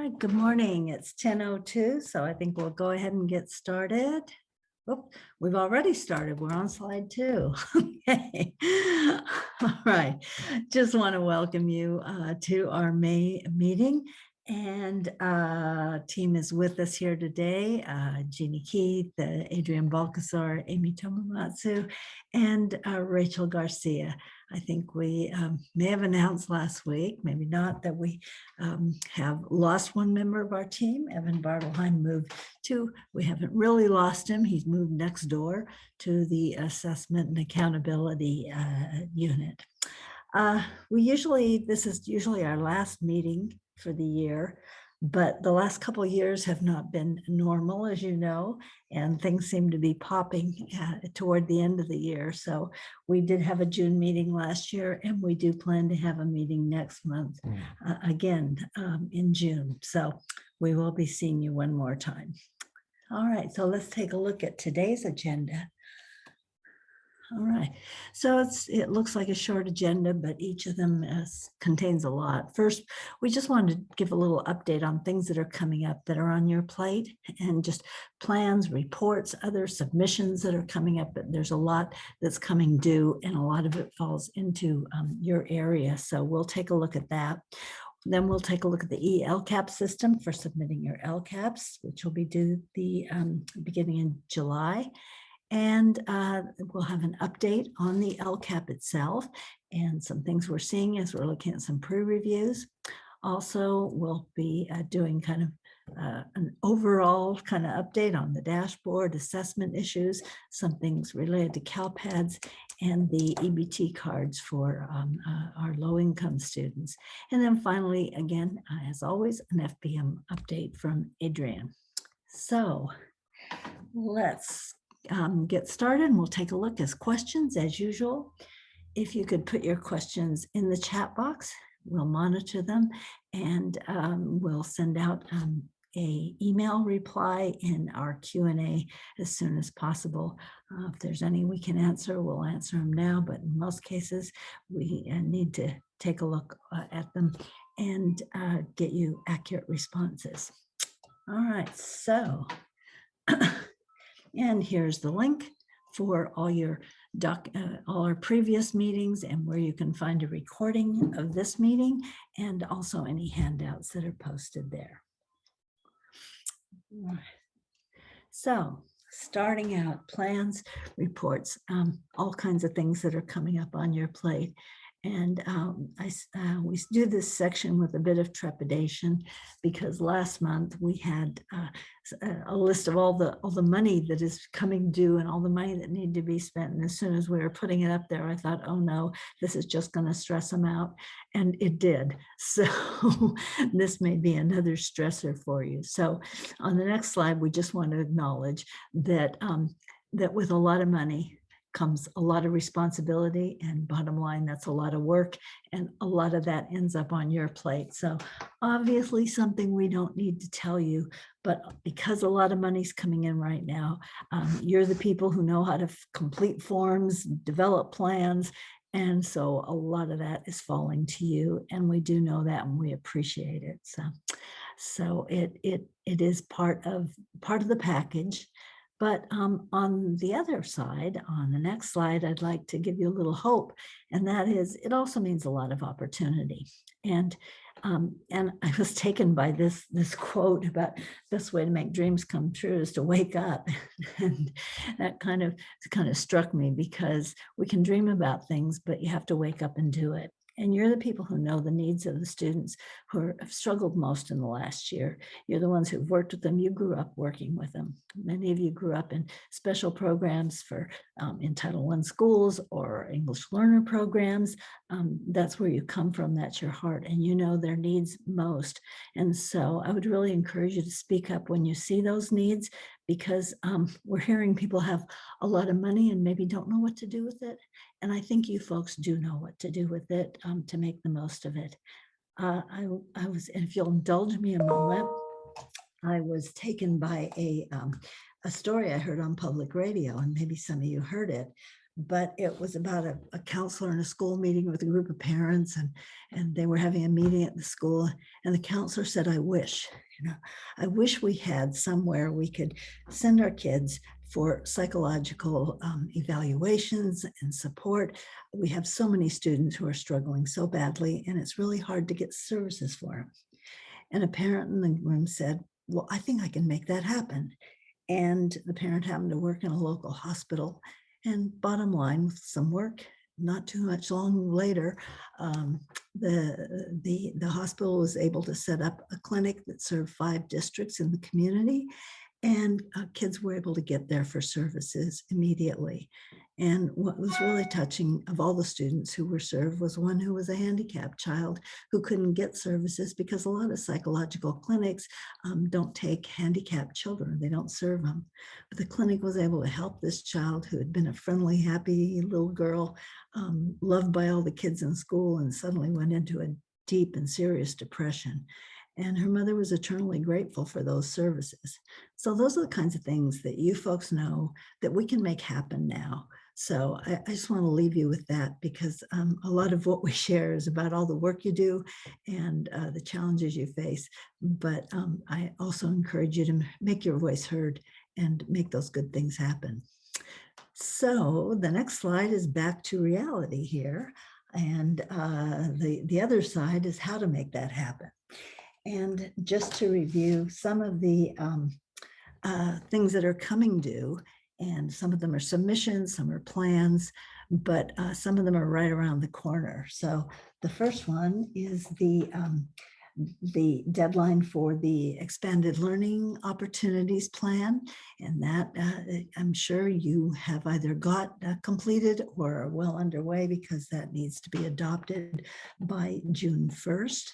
right, good morning. It's 10:02, so I think we'll go ahead and get started. Oh, we've already started. We're on slide 2. Okay. All right. Just want to welcome you to our May meeting. And team is with us here today. Jeannie Keith, Adrian Balcazar, Amy Tomomatsu, and Rachel Garcia. I think we may have announced last week, maybe not, that we have lost one member of our team. Evan Bartelheim moved to, we haven't really lost him. He's moved next door to the assessment and accountability unit. This is usually our last meeting for the year, but the last couple of years have not been normal, as you know, and things seem to be popping toward the end of the year. So we did have a June meeting last year, and we do plan to have a meeting next month again in June. So we will be seeing you one more time. All right, so let's take a look at today's agenda. All right, so it looks like a short agenda, but each of them contains a lot. First, we just wanted to give a little update on things that are coming up that are on your plate, and just plans, reports, other submissions that are coming up. But there's a lot that's coming due, and a lot of it falls into your area. So we'll take a look at that. Then we'll take a look at the ELCAP system for submitting your LCAPs, which will be due the beginning in July. And we'll have an update on the LCAP itself and some things we're seeing as we're looking at some pre-reviews. Also, we'll be doing kind of an overall kind of update on the dashboard, assessment issues, some things related to Calpads, and the EBT cards for our low-income students. And then finally, again, as always, an FBM update from Adrian. So let's get started, and we'll take a look at questions as usual. If you could put your questions in the chat box, we'll monitor them, and we'll send out a email reply in our Q&A as soon as possible. If there's any we can answer, we'll answer them now, but in most cases we need to take a look at them and get you accurate responses. All right, so and here's the link for all your all our previous meetings, and where you can find a recording of this meeting, and also any handouts that are posted there. So starting out, plans, reports, all kinds of things that are coming up on your plate. And we do this section with a bit of trepidation, because last month we had a list of all the money that is coming due and all the money that needed to be spent. And as soon as we were putting it up there, I thought, oh no, this is just going to stress them out. And it did. So this may be another stressor for you. So on the next slide, we just want to acknowledge that that with a lot of money comes a lot of responsibility, and bottom line, that's a lot of work, and a lot of that ends up on your plate. So obviously something we don't need to tell you, but because a lot of money's coming in right now, you're the people who know how to complete forms, develop plans, and so a lot of that is falling to you, and we do know that, and we appreciate it. So it is part of the package. But on the other side, on the next slide, I'd like to give you a little hope, and that is, it also means a lot of opportunity. And I was taken by this quote about best way to make dreams come true is to wake up, and that kind of struck me, because we can dream about things, but you have to wake up and do it. And you're the people who know the needs of the students who have struggled most in the last year. You're the ones who've worked with them. You grew up working with them. Many of you grew up in special programs for in Title I schools or English learner programs. That's where you come from. That's your heart, and you know their needs most. And so I would really encourage you to speak up when you see those needs, because we're hearing people have a lot of money and maybe don't know what to do with it. And I think you folks do know what to do with it to make the most of it. I was, and if you'll indulge me a moment, I was taken by a story I heard on public radio, and maybe some of you heard it, but it was about a counselor in a school meeting with a group of parents, and they were having a meeting at the school, and the counselor said, I wish we had somewhere we could send our kids for psychological evaluations and support. We have so many students who are struggling so badly, and it's really hard to get services for them. And a parent in the room said, well, I think I can make that happen. And the parent happened to work in a local hospital. And bottom line, with some work, not too much long later, the hospital was able to set up a clinic that served 5 districts in the community, and kids were able to get there for services immediately. And what was really touching of all the students who were served was one who was a handicapped child who couldn't get services because a lot of psychological clinics don't take handicapped children. They don't serve them. But the clinic was able to help this child who had been a friendly, happy little girl, loved by all the kids in school, and suddenly went into a deep and serious depression. And her mother was eternally grateful for those services. So those are the kinds of things that you folks know that we can make happen now. So I just want to leave you with that, because a lot of what we share is about all the work you do and the challenges you face. But I also encourage you to make your voice heard and make those good things happen. So the next slide is back to reality here. And the other side is how to make that happen. And just to review some of the things that are coming due, and some of them are submissions, some are plans, but some of them are right around the corner. So the first one is the deadline for the Expanded Learning Opportunities Plan, and that I'm sure you have either got completed or are well underway, because that needs to be adopted by June 1st.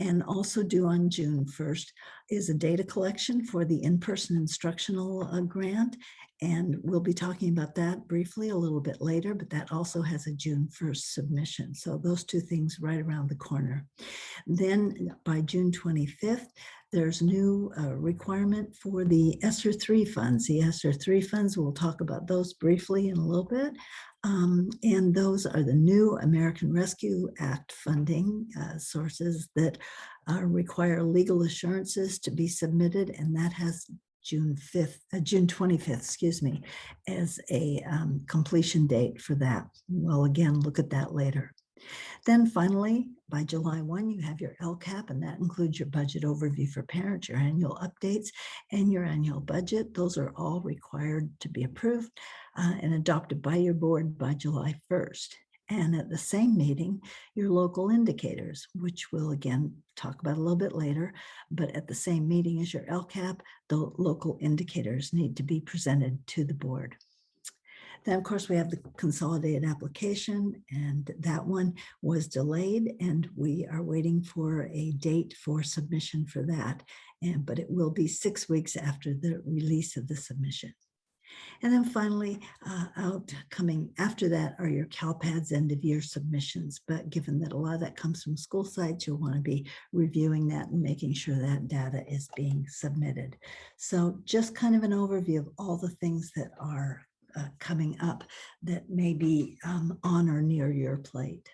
And also due on June 1st is a data collection for the in-person instructional grant. And we'll be talking about that briefly a little bit later, but that also has a June 1st submission. So those two things right around the corner. Then by June 25th, there's new requirement for the ESSER 3 funds. The ESSER 3 funds, we'll talk about those briefly in a little bit. And those are the new American Rescue Act funding sources that require legal assurances to be submitted, and that has June 25th, excuse me, as a completion date for that. We'll again look at that later. Then finally, by July 1, you have your LCAP, and that includes your budget overview for parents, your annual updates, and your annual budget. Those are all required to be approved and adopted by your board by July 1st. And at the same meeting, your local indicators, which we'll again talk about a little bit later, but at the same meeting as your LCAP, the local indicators need to be presented to the board. Then, of course, we have the consolidated application, and that one was delayed, and we are waiting for a date for submission for that. But it will be 6 weeks after the release of the submission. And then finally, coming after that are your Calpads end of year submissions. But given that a lot of that comes from school sites, you'll want to be reviewing that and making sure that data is being submitted. So just kind of an overview of all the things that are coming up that may be on or near your plate.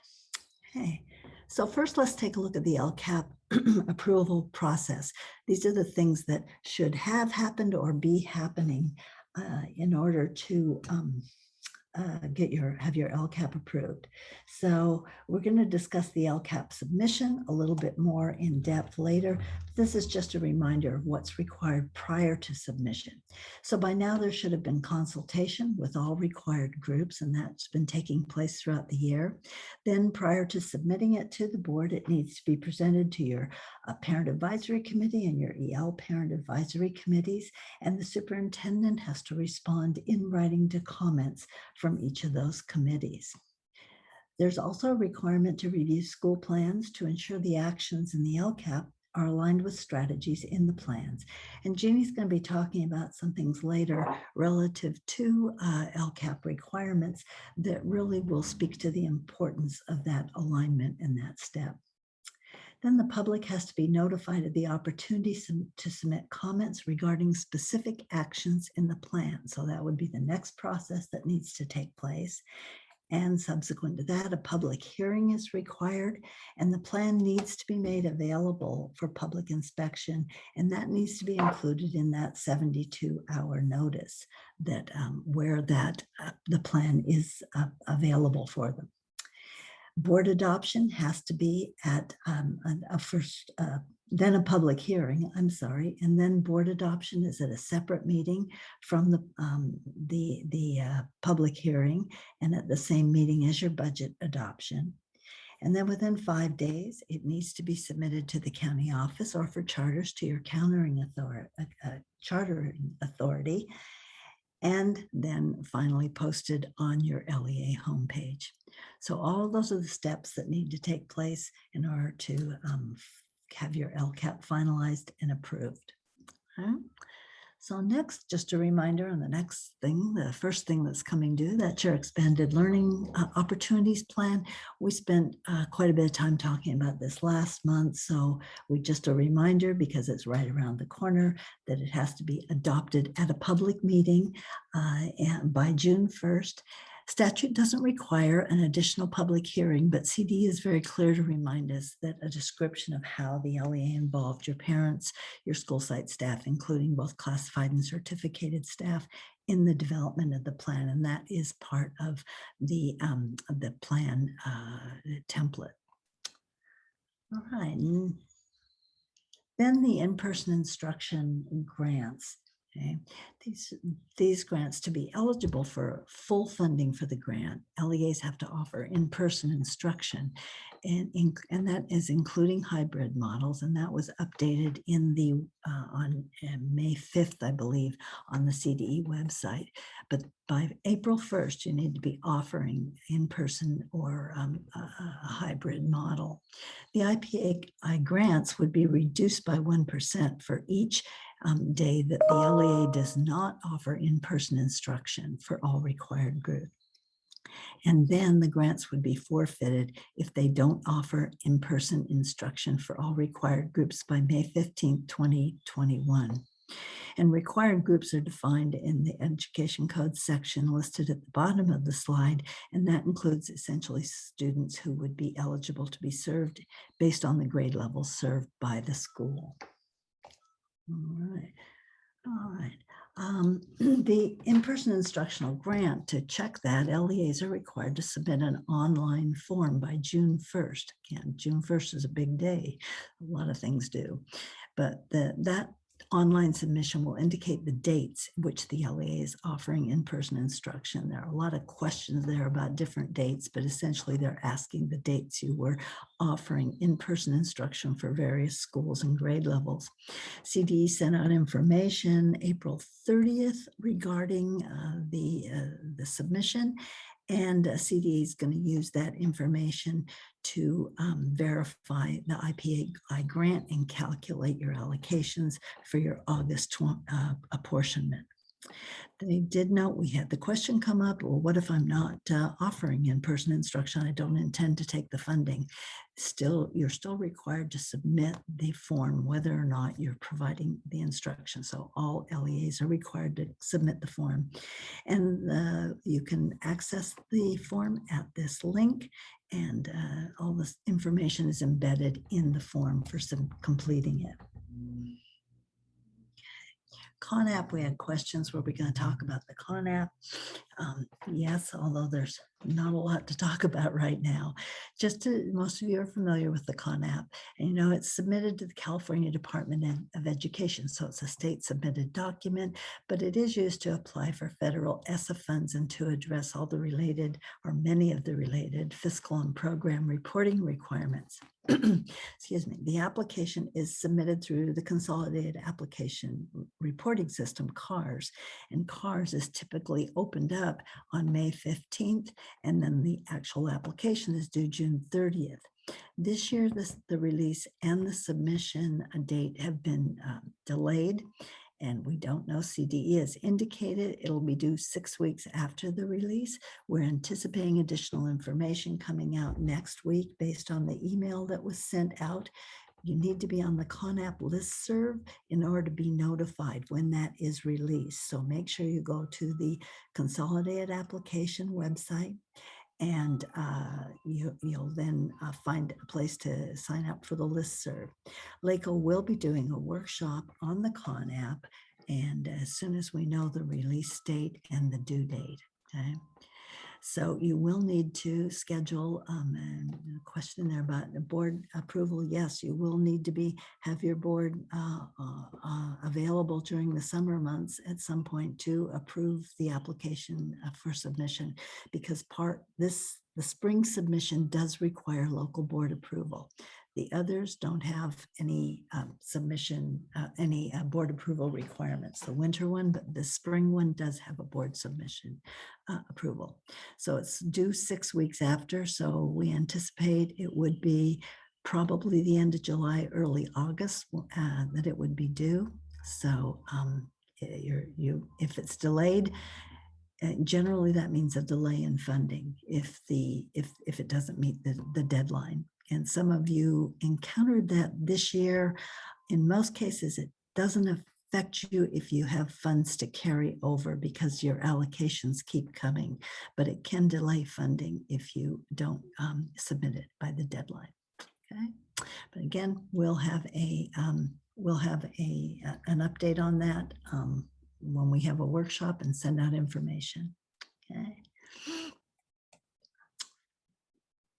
Okay, so first let's take a look at the LCAP approval process. These are the things that should have happened or be happening in order to have your LCAP approved. So we're going to discuss the LCAP submission a little bit more in depth later. This is just a reminder of what's required prior to submission. So by now there should have been consultation with all required groups, and that's been taking place throughout the year. Then prior to submitting it to the board, it needs to be presented to your parent advisory committee and your EL parent advisory committees, and the superintendent has to respond in writing to comments from each of those committees. There's also a requirement to review school plans to ensure the actions in the LCAP are aligned with strategies in the plans. And Jeannie's going to be talking about some things later relative to LCAP requirements that really will speak to the importance of that alignment in that step. Then the public has to be notified of the opportunity to submit comments regarding specific actions in the plan. So that would be the next process that needs to take place. And subsequent to that, a public hearing is required, and the plan needs to be made available for public inspection, and that needs to be included in that 72-hour notice that where that the plan is available for them. Board adoption has to be at a first, then a public hearing, I'm sorry, and then board adoption is at a separate meeting from the public hearing and at the same meeting as your budget adoption. And then within 5 days, it needs to be submitted to the county office or for charters to your chartering authority, and then finally posted on your LEA homepage. So all those are the steps that need to take place in order to have your LCAP finalized and approved. Okay. So next, just a reminder on the next thing, the first thing that's coming due, that's your expanded learning opportunities plan. We spent quite a bit of time talking about this last month. So just a reminder, because it's right around the corner, that it has to be adopted at a public meeting and by June 1st. Statute doesn't require an additional public hearing, but CD is very clear to remind us that a description of how the LEA involved your parents, your school site staff, including both classified and certificated staff, in the development of the plan, and that is part of the plan template. All right, and then the in-person instruction grants. Okay. These grants, to be eligible for full funding for the grant, LEAs have to offer in-person instruction, and that is including hybrid models, and that was updated in the on May 5th, I believe, on the CDE website. But by April 1st, you need to be offering in-person or a hybrid model. The IPA grants would be reduced by 1% for each day that the LEA does not offer in-person instruction for all required groups. And then the grants would be forfeited if they don't offer in-person instruction for all required groups by May 15th, 2021. And required groups are defined in the Education Code section listed at the bottom of the slide, and that includes essentially students who would be eligible to be served based on the grade level served by the school. All right. The in-person instructional grant, to check that, LEAs are required to submit an online form by June 1st. Again, June 1st is a big day. A lot of things do. But that online submission will indicate the dates which the LEA is offering in-person instruction. There are a lot of questions there about different dates, but essentially they're asking the dates you were offering in-person instruction for various schools and grade levels. CDE sent out information April 30th regarding the submission, and CDE is going to use that information to verify the IPA grant and calculate your allocations for your August apportionment. They did note we had the question come up, well, what if I'm not offering in-person instruction? I don't intend to take the funding. You're still required to submit the form whether or not you're providing the instruction. So all LEAs are required to submit the form. And you can access the form at this link, and all this information is embedded in the form for completing it. CONAP, we had questions. Were we going to talk about the CONAP? Yes, although there's not a lot to talk about right now. Most of you are familiar with the CONAP, and you know it's submitted to the California Department of Education, so it's a state submitted document, but it is used to apply for federal ESSA funds and to address all the related, or many of the related, fiscal and program reporting requirements. Excuse me. The application is submitted through the Consolidated Application Reporting System, CARS, and CARS is typically opened up on May 15th, and then the actual application is due June 30th. This year, the release and the submission date have been delayed, And we don't know, CDE has indicated it'll be due 6 weeks after the release. We're anticipating additional information coming out next week based on the email that was sent out. You need to be on the CONAP listserv in order to be notified when that is released. So make sure you go to the Consolidated Application website, and you'll then find a place to sign up for the listserv. LACO will be doing a workshop on the CONAP, and as soon as we know the release date and the due date, okay? So you will need to schedule, and a question there about the board approval. Yes, you will need to have your board available during the summer months at some point to approve the application for submission, because the spring submission does require local board approval. The others don't have any board approval requirements. The winter one, but the spring one does have a board submission approval. So it's due 6 weeks after. So we anticipate it would be probably the end of July, early August that it would be due. So if it's delayed, generally that means a delay in funding if it doesn't meet the deadline. And some of you encountered that this year. In most cases, it doesn't affect you if you have funds to carry over because your allocations keep coming, but it can delay funding if you don't submit it by the deadline. Okay, but again, we'll have an update on that when we have a workshop and send out information. Okay.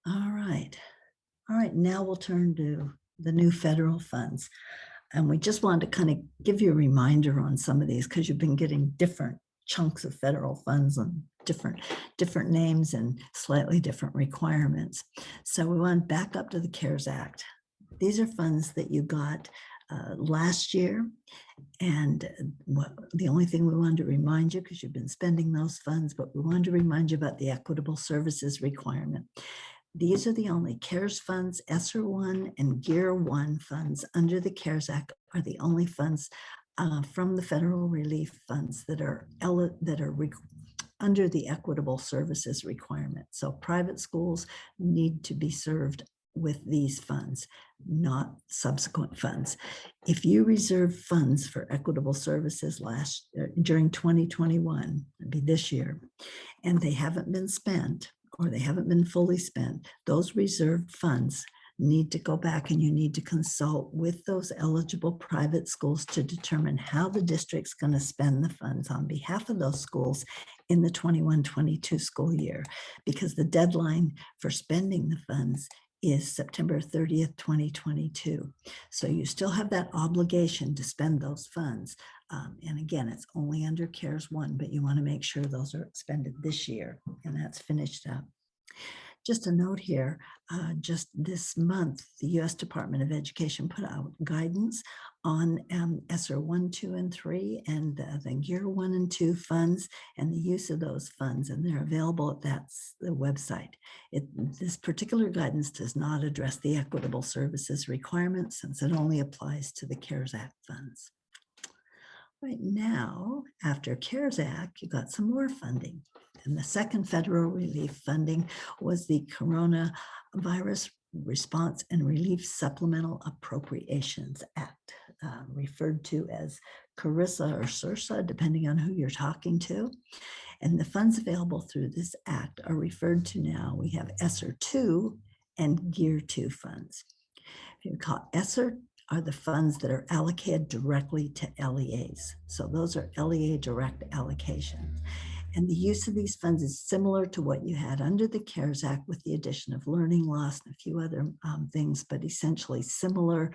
All right. All right, now we'll turn to the new federal funds. And we just wanted to kind of give you a reminder on some of these because you've been getting different chunks of federal funds and different names and slightly different requirements. So we want to back up to the CARES Act. These are funds that you got last year. And the only thing we wanted to remind you, because you've been spending those funds, but we wanted to remind you about the equitable services requirement. These are the only CARES funds, ESSER 1 and GEAR 1 funds under the CARES Act are the only funds from the federal relief funds that are under the equitable services requirement. So private schools need to be served with these funds, not subsequent funds. If you reserve funds for equitable services during 2021, it'd be this year, and they haven't been spent, or they haven't been fully spent, those reserved funds need to go back and you need to consult with those eligible private schools to determine how the district's going to spend the funds on behalf of those schools in the 21-22 school year, because the deadline for spending the funds is September 30th, 2022. So you still have that obligation to spend those funds. And again, it's only under CARES 1, but you want to make sure those are expended this year, and that's finished up. Just a note here, just this month, the U.S. Department of Education put out guidance on ESSER 1, 2, and 3, and the GEAR 1 and 2 funds and the use of those funds, and they're available at the website. This particular guidance does not address the equitable services requirement since it only applies to the CARES Act funds. Right now, after CARES Act, you got some more funding. And the second federal relief funding was the Coronavirus Response and Relief Supplemental Appropriations Act, referred to as CARSA or CARSA, depending on who you're talking to. And the funds available through this act are referred to now. We have ESSER 2 and GEAR 2 funds. If you recall, ESSER are the funds that are allocated directly to LEAs. So those are LEA direct allocations. And the use of these funds is similar to what you had under the CARES Act with the addition of learning loss and a few other things, but essentially similar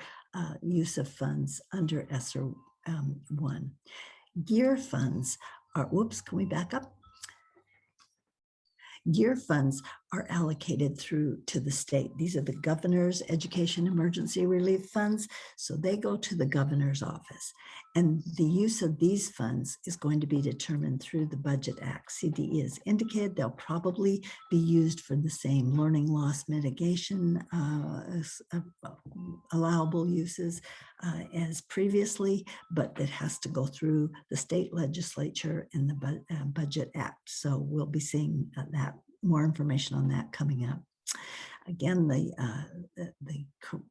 use of funds under ESSER 1. GEAR funds are, whoops, can we back up? GEAR funds are allocated through to the state. These are the governor's education emergency relief funds. So they go to the governor's office. And the use of these funds is going to be determined through the Budget Act. CDE has indicated they'll probably be used for the same learning loss mitigation allowable uses as previously, but it has to go through the state legislature and the Budget Act. So we'll be seeing that, more information on that coming up. Again,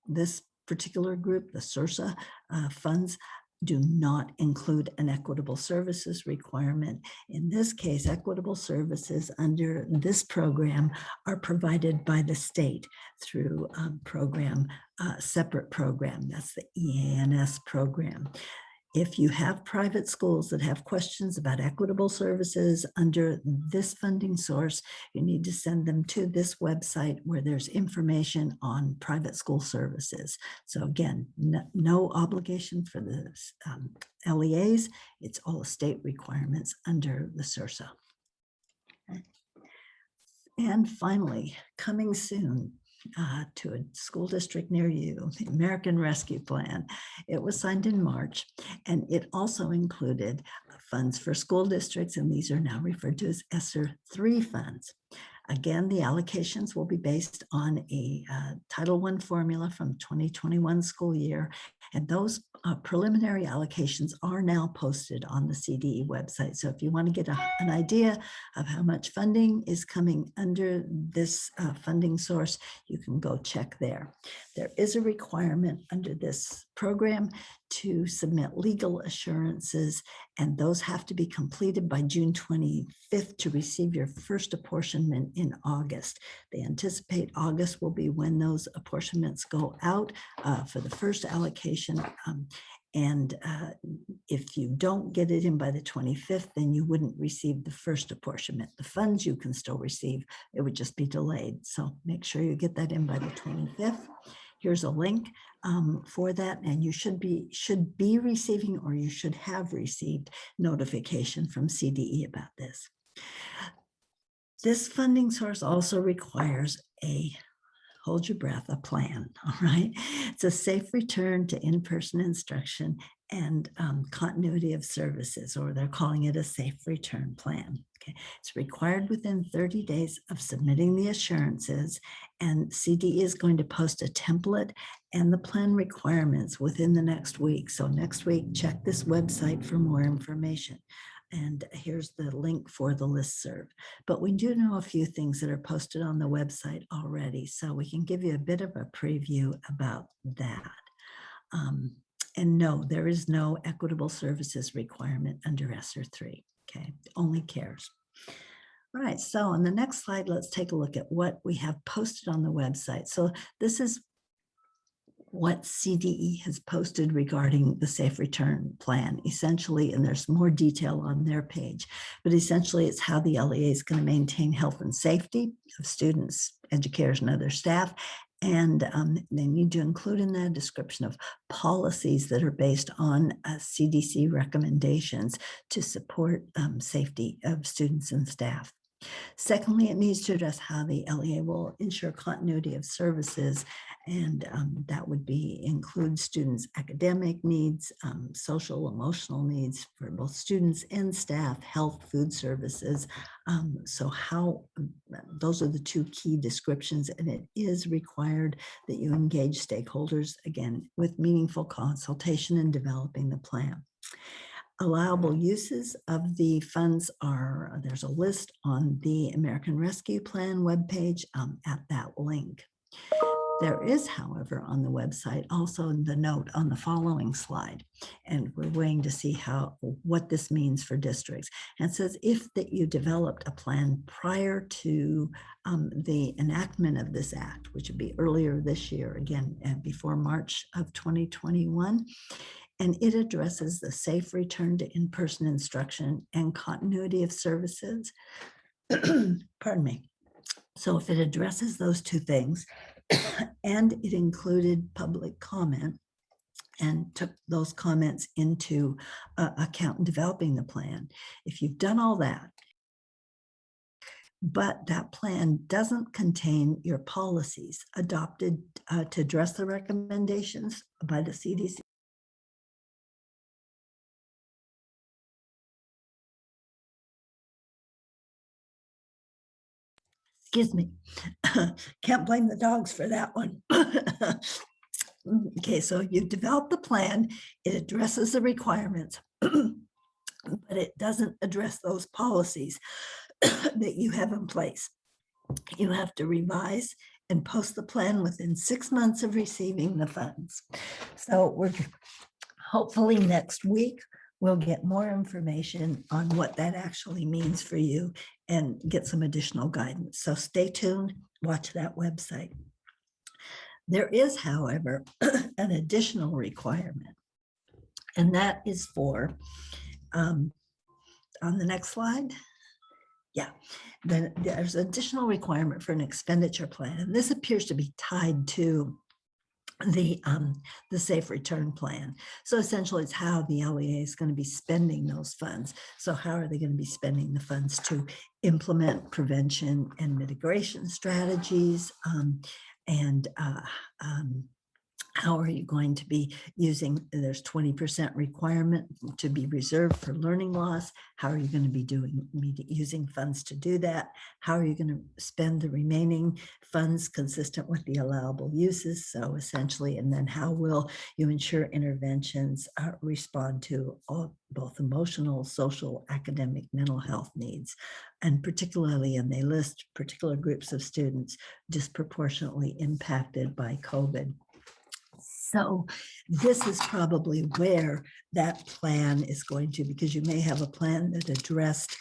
this particular group, the CARSA funds, do not include an equitable services requirement. In this case, equitable services under this program are provided by the state through a separate program. That's the EANS program. If you have private schools that have questions about equitable services under this funding source, you need to send them to this website where there's information on private school services. So again, no obligation for the LEAs. It's all state requirements under the CARSA. And finally, coming soon, to a school district near you, the American Rescue Plan. It was signed in March, and it also included funds for school districts, and these are now referred to as ESSER 3 funds. Again, the allocations will be based on a Title I formula from 2021 school year, and those preliminary allocations are now posted on the CDE website. So if you want to get an idea of how much funding is coming under this funding source, you can go check there. There is a requirement under this program to submit legal assurances, and those have to be completed by June 25th to receive your first apportionment in August. They anticipate August will be when those apportionments go out for the first allocation. If you don't get it in by the 25th, then you wouldn't receive the first apportionment. The funds you can still receive, it would just be delayed. So make sure you get that in by the 25th. Here's a link for that, and you should be receiving, or you should have received, notification from CDE about this. This funding source also requires a, hold your breath, a plan, all right? It's a safe return to in-person instruction and continuity of services, or they're calling it a safe return plan. Okay, it's required within 30 days of submitting the assurances, and CDE is going to post a template and the plan requirements within the next week. So next week, check this website for more information. And here's the link for the listserv. But we do know a few things that are posted on the website already, so we can give you a bit of a preview about that. And no, there is no equitable services requirement under ESSER 3, okay? Only CARES. All right, so on the next slide, let's take a look at what we have posted on the website. So this is what CDE has posted regarding the Safe Return Plan, essentially, and there's more detail on their page, but essentially it's how the LEA is going to maintain health and safety of students, educators, and other staff. And they need to include in that a description of policies that are based on CDC recommendations to support safety of students and staff. Secondly, it needs to address how the LEA will ensure continuity of services, and that would include students' academic needs, social, emotional needs for both students and staff, health, food services. So those are the two key descriptions, and it is required that you engage stakeholders, again, with meaningful consultation in developing the plan. Allowable uses of the funds are, there's a list on the American Rescue Plan webpage at that link. There is, however, on the website also the note on the following slide, and we're waiting to see what this means for districts. And it says if that you developed a plan prior to the enactment of this act, which would be earlier this year, again, before March of 2021, and it addresses the safe return to in-person instruction and continuity of services. Pardon me. So if it addresses those two things, and it included public comment and took those comments into account in developing the plan, if you've done all that, but that plan doesn't contain your policies adopted to address the recommendations by the CDC. Excuse me. Can't blame the dogs for that one. Okay, so you've developed the plan. It addresses the requirements, but it doesn't address those policies that you have in place. You have to revise and post the plan within 6 months of receiving the funds. So we're hopefully next week, we'll get more information on what that actually means for you and get some additional guidance. So stay tuned, watch that website. There is, however, an additional requirement, and that is for, on the next slide, yeah, then there's additional requirement for an expenditure plan, and this appears to be tied to the safe return plan. So essentially it's how the LEA is going to be spending those funds. So how are they going to be spending the funds to implement prevention and mitigation strategies, and how are you going to be using, there's 20% requirement to be reserved for learning loss. How are you going to be using funds to do that? How are you going to spend the remaining funds consistent with the allowable uses? So essentially, and then how will you ensure interventions respond to both emotional, social, academic, mental health needs, and particularly, and they list particular groups of students disproportionately impacted by COVID. So this is probably where that plan is going to, because you may have a plan that addressed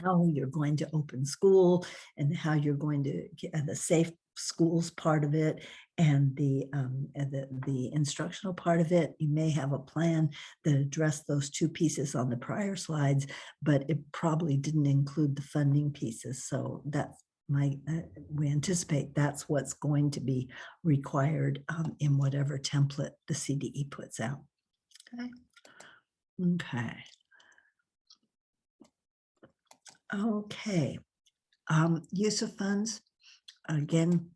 how you're going to open school and how you're going to get the safe schools part of it and the instructional part of it. You may have a plan that addressed those two pieces on the prior slides, but it probably didn't include the funding pieces. So that's we anticipate that's what's going to be required in whatever template the CDE puts out. Okay. Use of funds. Again,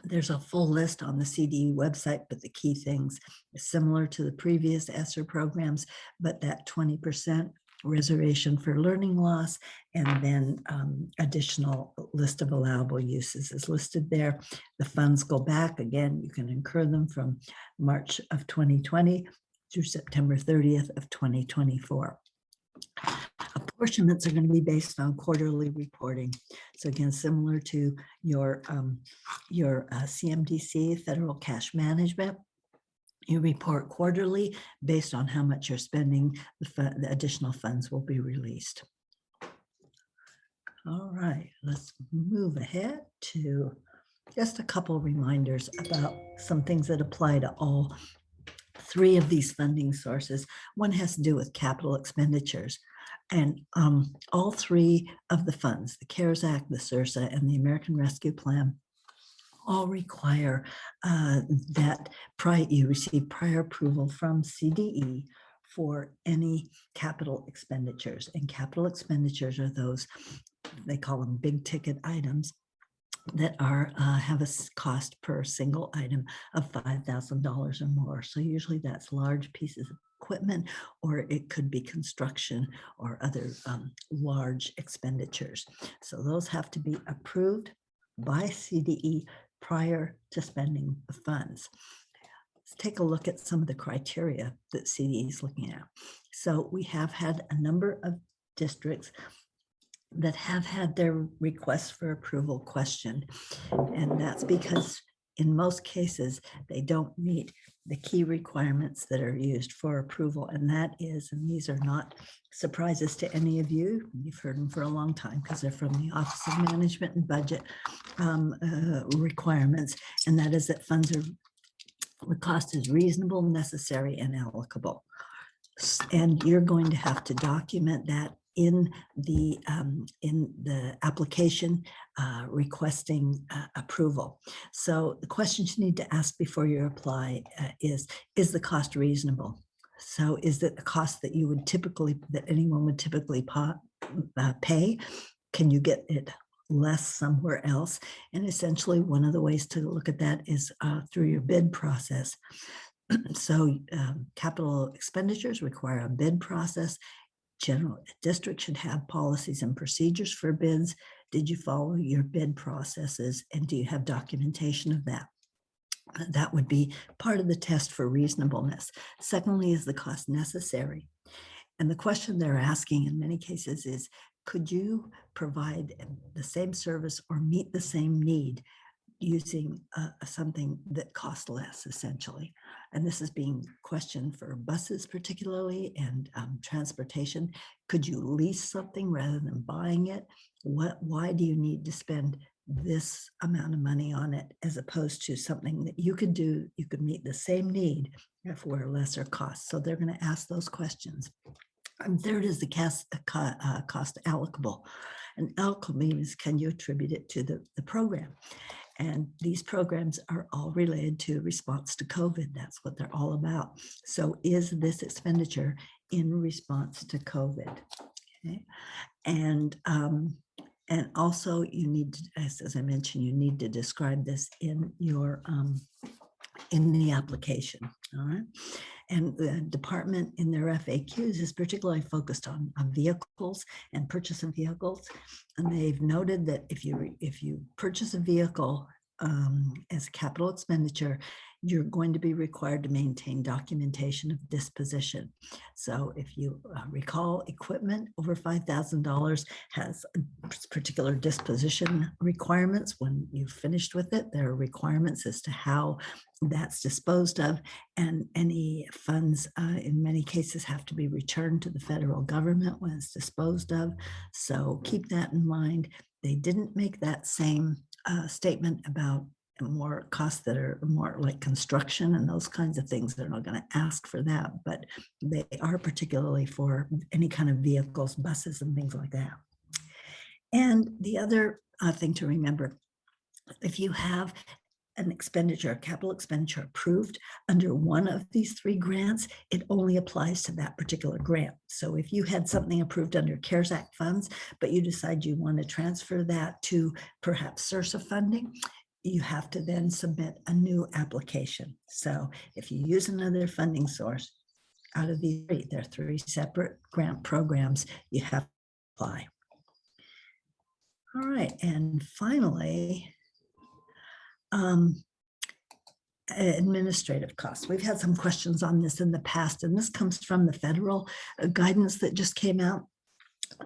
there's a full list on the CDE website, but the key things are similar to the previous ESSER programs, but that 20% reservation for learning loss, and then additional list of allowable uses is listed there. The funds go back, again, you can incur them from March of 2020 through September 30th of 2024. Apportionments are going to be based on quarterly reporting. So again, similar to your CMDC, Federal Cash Management, you report quarterly based on how much you're spending. The additional funds will be released. All right, let's move ahead to just a couple of reminders about some things that apply to all three of these funding sources. One has to do with capital expenditures. And all three of the funds, the CARES Act, the CARSA, and the American Rescue Plan, all require that you receive prior approval from CDE for any capital expenditures. And capital expenditures are those, they call them big ticket items, that are have a cost per single item of $5,000 or more. So usually that's large pieces of equipment, or it could be construction or other large expenditures. So those have to be approved by CDE prior to spending the funds. Let's take a look at some of the criteria that CDE is looking at. So we have had a number of districts that have had their requests for approval questioned. And that's because in most cases, they don't meet the key requirements that are used for approval. And that is, and these are not surprises to any of you, you've heard them for a long time because they're from the Office of Management and Budget requirements. And that is that funds are, the cost is reasonable, necessary, and allocable. And you're going to have to document that in the application requesting approval. So the questions you need to ask before you apply is the cost reasonable? So is it a cost that you would typically, that anyone would typically pay can you get it less somewhere else? And essentially one of the ways to look at that is through your bid process. So capital expenditures require a bid process. General district should have policies and procedures for bids. Did you follow your bid processes, and do you have documentation of that? That would be part of the test for reasonableness. Secondly, is the cost necessary? And the question they're asking in many cases is, could you provide the same service or meet the same need using something that costs less, essentially? And this is being questioned for buses particularly, and transportation. Could you lease something rather than buying it? Why do you need to spend this amount of money on it as opposed to something that you could do, you could meet the same need for a lesser cost? So they're going to ask those questions. And third is the cost allocable. And allocable means, can you attribute it to the program? And these programs are all related to response to COVID. That's what they're all about. So is this expenditure in response to COVID? Okay. And also you need to, as I mentioned, you need to describe this in your in the application. All right. And the department in their FAQs is particularly focused on vehicles and purchase of vehicles. And they've noted that if you purchase a vehicle as capital expenditure, you're going to be required to maintain documentation of disposition. So if you recall, equipment over $5,000 has particular disposition requirements. When you've finished with it, there are requirements as to how that's disposed of, and any funds in many cases have to be returned to the federal government when it's disposed of. So keep that in mind. They didn't make that same statement about more costs that are more like construction and those kinds of things. They're not going to ask for that, but they are particularly for any kind of vehicles, buses and things like that. And the other thing to remember, if you have an expenditure, capital expenditure approved under one of these three grants, it only applies to that particular grant. So if you had something approved under CARES Act funds, but you decide you want to transfer that to perhaps CARSA funding, you have to then submit a new application. So if you use another funding source out of these three, there are three separate grant programs, you have to apply. All right, and finally, administrative costs. We've had some questions on this in the past, and this comes from the federal guidance that just came out.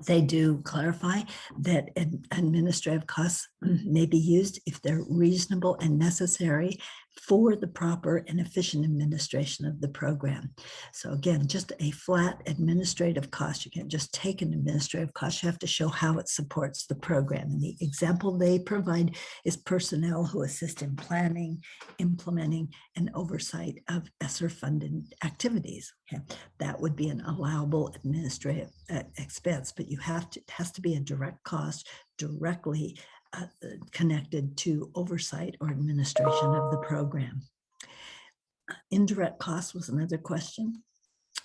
They do clarify that administrative costs may be used if they're reasonable and necessary for the proper and efficient administration of the program. So again, just a flat administrative cost. You can't just take an administrative cost. You have to show how it supports the program. And the example they provide is personnel who assist in planning, implementing, and oversight of ESSER-funded activities. Okay. That would be an allowable administrative expense, but it has to be a direct cost directly connected to oversight or administration of the program. Indirect costs was another question.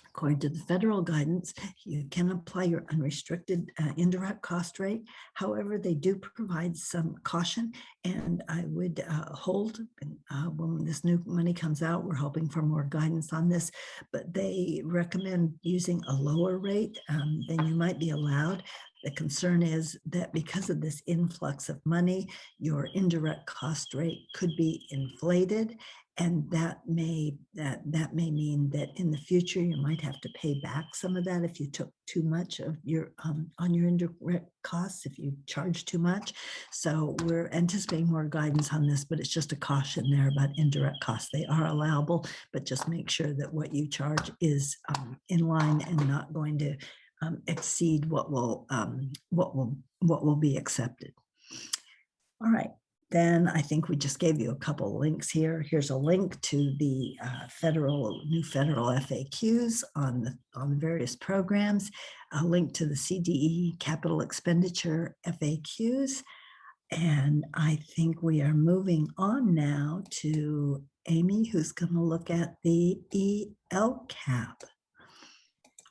According to the federal guidance, you can apply your unrestricted indirect cost rate. However, they do provide some caution, and I would hold when this new money comes out, we're hoping for more guidance on this, but they recommend using a lower rate than you might be allowed. The concern is that because of this influx of money, your indirect cost rate could be inflated, and that may mean that in the future you might have to pay back some of that if you took too much of your on your indirect costs, if you charge too much. So we're anticipating more guidance on this, but it's just a caution there about indirect costs. They are allowable, but just make sure that what you charge is in line and not going to exceed what will be accepted. All right. Then I think we just gave you a couple of links here. Here's a link to the new federal FAQs on the various programs, a link to the CDE capital expenditure FAQs. And I think we are moving on now to Amy, who's going to look at the ELCAP.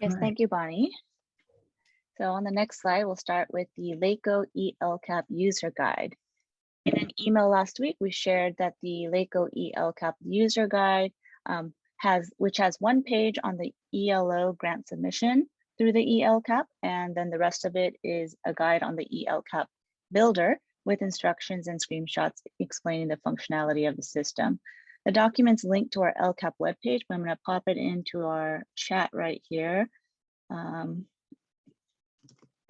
Yes, thank you, Bonnie. So on the next slide, we'll start with the LACO ELCAP user guide. In an email last week, we shared that the LACO ELCAP user guide which has one page on the ELO grant submission through the ELCAP, and then the rest of it is a guide on the ELCAP builder with instructions and screenshots explaining the functionality of the system. The document's linked to our LCAP webpage, but I'm going to pop it into our chat right here.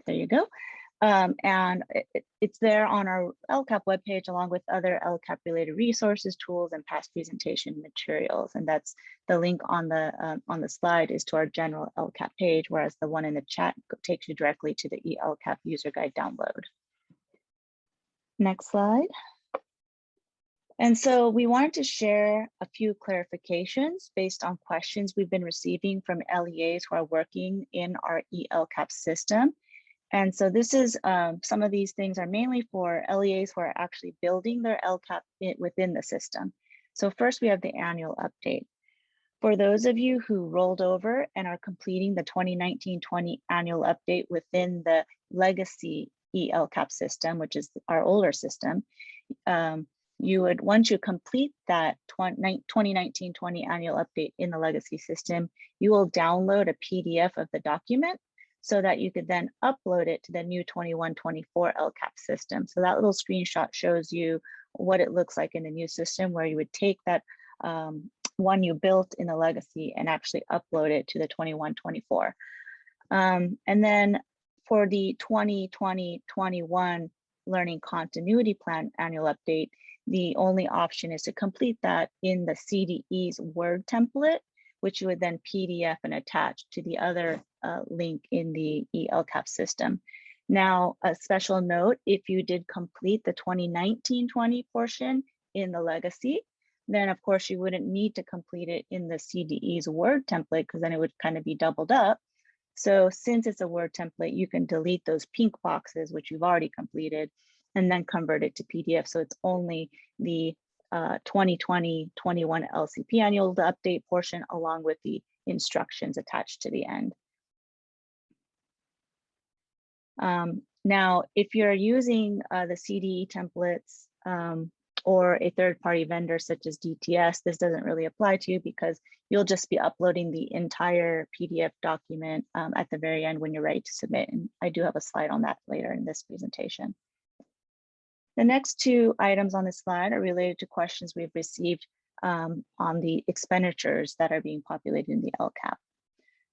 There you go. And it's there on our LCAP webpage along with other LCAP related resources, tools, and past presentation materials. And that's the link on the slide is to our general LCAP page, whereas the one in the chat takes you directly to the ELCAP user guide download. Next slide. And so we wanted to share a few clarifications based on questions we've been receiving from LEAs who are working in our ELCAP system. And so this is, some of these things are mainly for LEAs who are actually building their LCAP within the system. So first we have the annual update. For those of you who rolled over and are completing the 2019-20 annual update within the legacy ELCAP system, which is our older system, you would, once you complete that 2019-20 annual update in the legacy system, you will download a PDF of the document so that you could then upload it to the new 21-24 LCAP system. So that little screenshot shows you what it looks like in the new system, where you would take that one you built in the legacy and actually upload it to the 21-24. And then for the 2020-21 Learning Continuity Plan annual update, the only option is to complete that in the CDE's Word template, which you would then PDF and attach to the other link in the ELCAP system. Now, a special note, if you did complete the 2019-20 portion in the legacy, then of course you wouldn't need to complete it in the CDE's Word template, because then it would kind of be doubled up. So since it's a Word template, you can delete those pink boxes, which you've already completed, and then convert it to PDF. So it's only the 2020-21 LCP annual update portion along with the instructions attached to the end. Now, if you're using the CDE templates or a third-party vendor such as DTS, this doesn't really apply to you because you'll just be uploading the entire PDF document at the very end when you're ready to submit. And I do have a slide on that later in this presentation. The next two items on this slide are related to questions we've received on the expenditures that are being populated in the LCAP.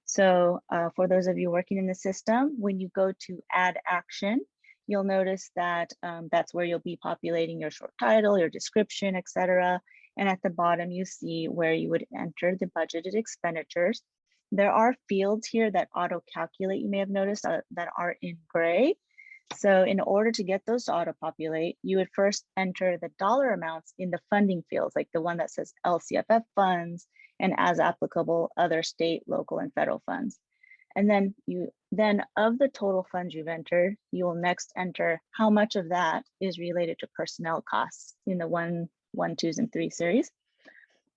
So for those of you working in the system, when you go to add action, you'll notice that that's where you'll be populating your short title, your description, etc. And at the bottom, you see where you would enter the budgeted expenditures. There are fields here that auto-calculate, you may have noticed, that are in gray. So in order to get those to auto-populate, you would first enter the dollar amounts in the funding fields, like the one that says LCFF funds and as applicable other state, local, and federal funds. And then of the total funds you've entered, you will next enter how much of that is related to personnel costs in the 1, 2s, and 3 series.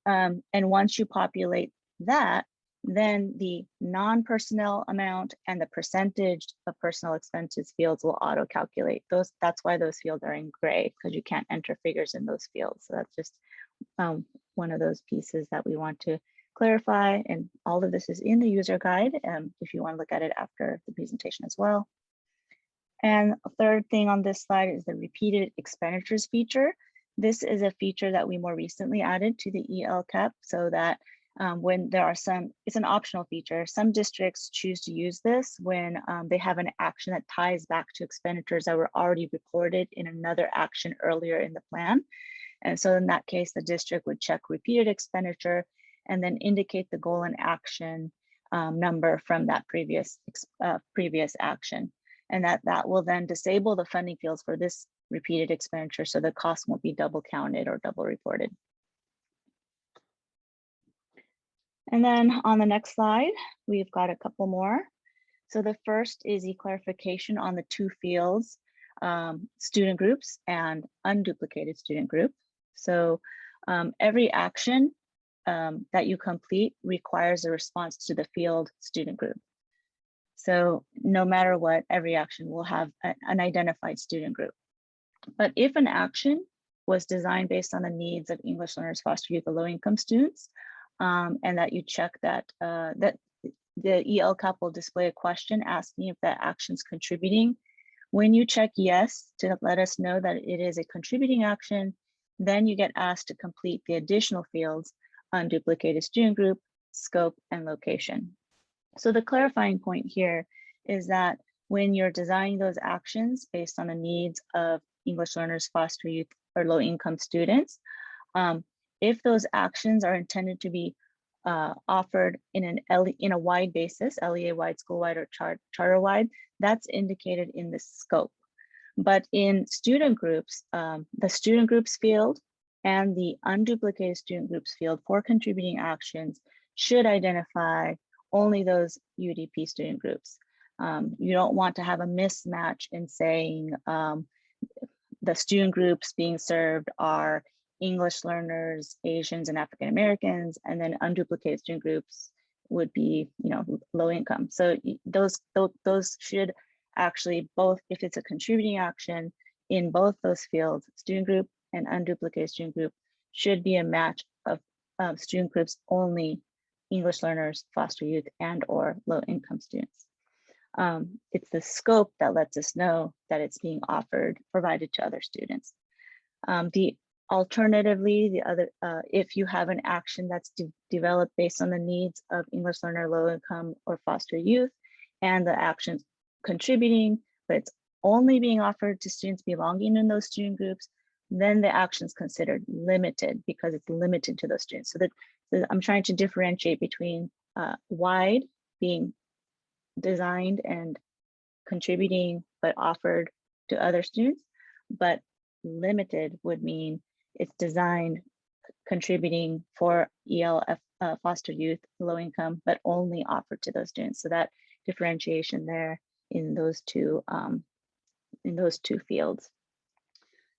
And once you populate that, then the non-personnel amount and the percentage of personal expenses fields will auto-calculate. That's why those fields are in gray, because you can't enter figures in those fields. So that's just one of those pieces that we want to clarify. And all of this is in the user guide if you want to look at it after the presentation as well. And a third thing on this slide is the repeated expenditures feature. This is a feature that we more recently added to the ELCAP so that when there are it's an optional feature. Some districts choose to use this when they have an action that ties back to expenditures that were already reported in another action earlier in the plan. And so in that case, the district would check repeated expenditure and then indicate the goal and action number from that previous action. And that will then disable the funding fields for this repeated expenditure so the cost won't be double counted or double reported. And then on the next slide, we've got a couple more. So the first is a clarification on the two fields, student groups and unduplicated student group. So every action that you complete requires a response to the field student group. So no matter what, every action will have an identified student group. But if an action was designed based on the needs of English learners, foster youth, or low-income students, and that you check that that the ELCAP will display a question asking if that action's contributing. When you check yes to let us know that it is a contributing action, then you get asked to complete the additional fields: unduplicated student group, scope, and location. So the clarifying point here is that when you're designing those actions based on the needs of English learners, foster youth, or low-income students, if those actions are intended to be offered in a wide basis, LEA-wide, school-wide, or charter-wide, that's indicated in the scope. But in student groups, the student groups field and the unduplicated student groups field for contributing actions should identify only those UDP student groups. You don't want to have a mismatch in saying the student groups being served are English learners, Asians, and African Americans, and then unduplicated student groups would be, low income. So those should actually both, if it's a contributing action in both those fields, student group and unduplicated student group, should be a match of student groups only English learners, foster youth, and/or low-income students. It's the scope that lets us know that it's being provided to other students. Alternatively, the other, if you have an action that's developed based on the needs of English learner, low-income, or foster youth, and the action's contributing, but it's only being offered to students belonging in those student groups, then the action is considered limited because it's limited to those students. So I'm trying to differentiate between wide, being designed and contributing but offered to other students, but limited would mean it's designed, contributing for ELF, foster youth, low income, but only offered to those students. So that differentiation there in those two fields.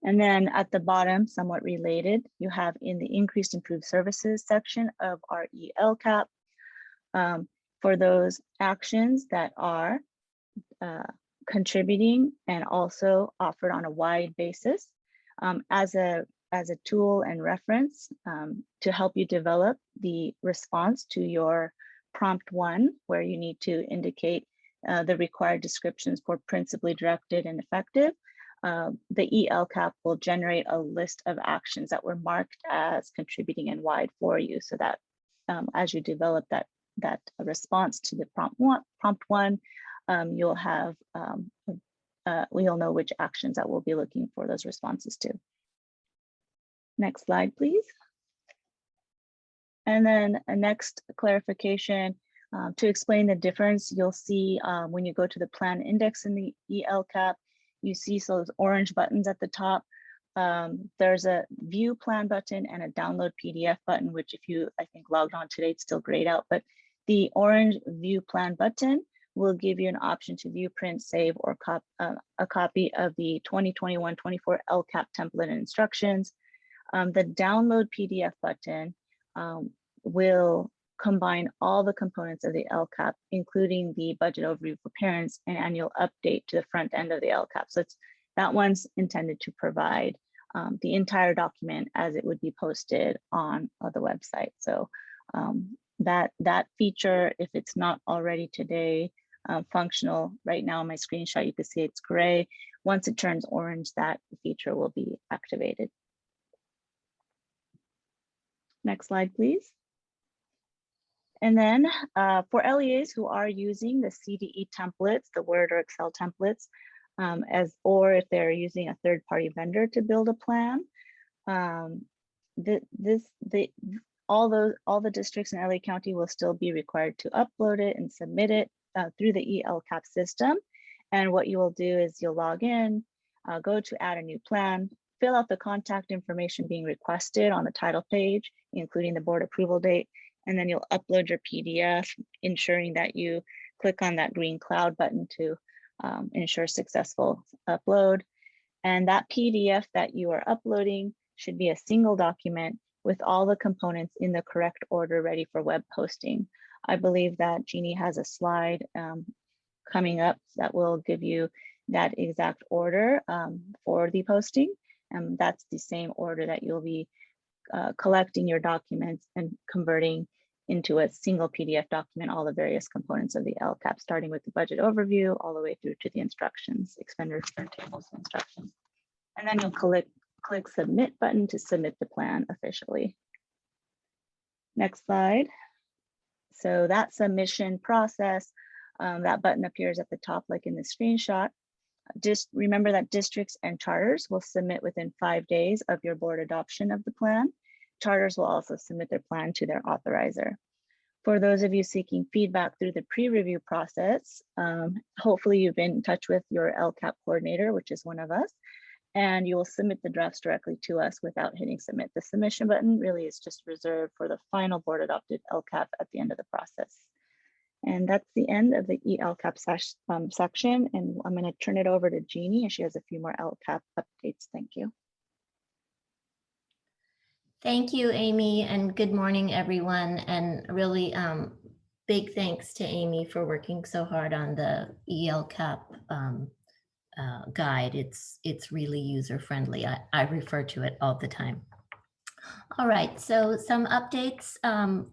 And then at the bottom, somewhat related, you have in the increased improved services section of our ELCAP, for those actions that are contributing and also offered on a wide basis, as a tool and reference to help you develop the response to your prompt 1, where you need to indicate the required descriptions for principally directed and effective. The ELCAP will generate a list of actions that were marked as contributing and wide for you, so that as you develop that response to the prompt one, you'll have you'll know which actions that we'll be looking for those responses to. Next slide, please. And then a next clarification to explain the difference. You'll see when you go to the plan index in the ELCAP, you see those orange buttons at the top. There's a view plan button and a download PDF button, which if you, I think, logged on today, it's still grayed out, but the orange view plan button will give you an option to view, print, save, or a copy of the 2021-24 LCAP template and instructions. The download PDF button will combine all the components of the LCAP, including the budget overview for parents and annual update to the front end of the LCAP. So that one's intended to provide the entire document as it would be posted on the website. So that feature, if it's not already today functional, right now on my screenshot, you can see it's gray. Once it turns orange, that feature will be activated. Next slide, please. And then for LEAs who are using the CDE templates, the Word or Excel templates, or if they're using a third-party vendor to build a plan, all the districts in LA County will still be required to upload it and submit it through the ELCAP system. And what you will do is you'll log in, go to add a new plan, fill out the contact information being requested on the title page, including the board approval date, and then you'll upload your PDF, ensuring that you click on that green cloud button to ensure successful upload. And that PDF that you are uploading should be a single document with all the components in the correct order ready for web posting. I believe that Jeannie has a slide coming up that will give you that exact order for the posting. And that's the same order that you'll be collecting your documents and converting into a single PDF document, all the various components of the LCAP, starting with the budget overview all the way through to the instructions, expenditure tables and instructions. And then you'll click submit button to submit the plan officially. Next slide. So that submission process, that button appears at the top like in the screenshot. Just remember that districts and charters will submit within 5 days of your board adoption of the plan. Charters will also submit their plan to their authorizer. For those of you seeking feedback through the pre-review process, hopefully you've been in touch with your LCAP coordinator, which is one of us, and you will submit the drafts directly to us without hitting submit. The submission button really is just reserved for the final board adopted LCAP at the end of the process. And that's the end of the ELCAP section. And I'm going to turn it over to Jeannie, and she has a few more LCAP updates. Thank you. Thank you, Amy, and good morning, everyone. And really big thanks to Amy for working so hard on the ELCAP guide. It's really user-friendly. I refer to it all the time. All right, so some updates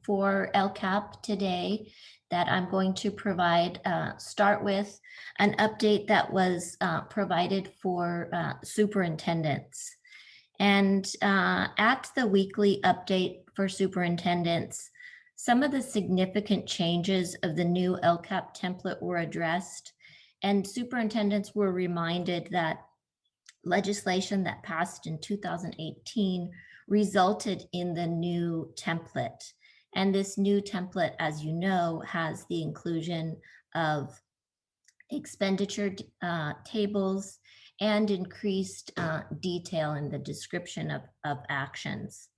for LCAP today that I'm going to provide. Start with an update that was provided for superintendents. And at the weekly update for superintendents, some of the significant changes of the new LCAP template were addressed, and superintendents were reminded that legislation that passed in 2018 resulted in the new template. And this new template, as you know, has the inclusion of expenditure tables and increased detail in the description of actions.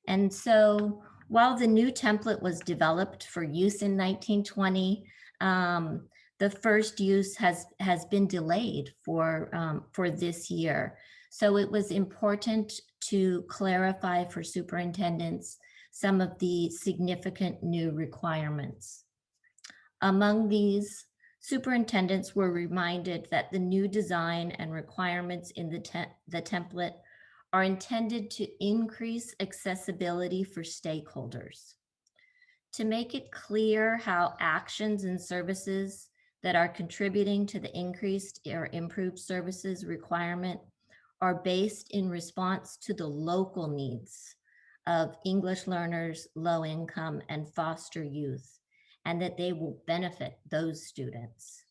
And so while the new template was developed for use in 1920, the first use has been delayed for this year. So it was important to clarify for superintendents some of the significant new requirements. Among these, superintendents were reminded that the new design and requirements in the template are intended to increase accessibility for stakeholders. To make it clear how actions and services that are contributing to the increased or improved services requirement are based in response to the local needs of English learners, low income, and foster youth, and that they will benefit those students.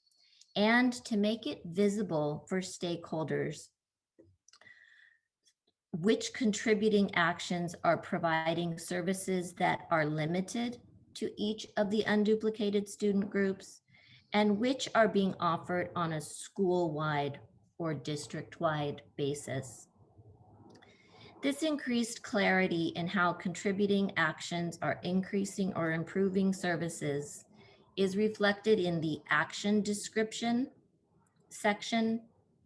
And to make it visible for stakeholders which contributing actions are providing services that are limited to each of the unduplicated student groups, and which are being offered on a school-wide or district-wide basis. This increased clarity in how contributing actions are increasing or improving services is reflected in the action description section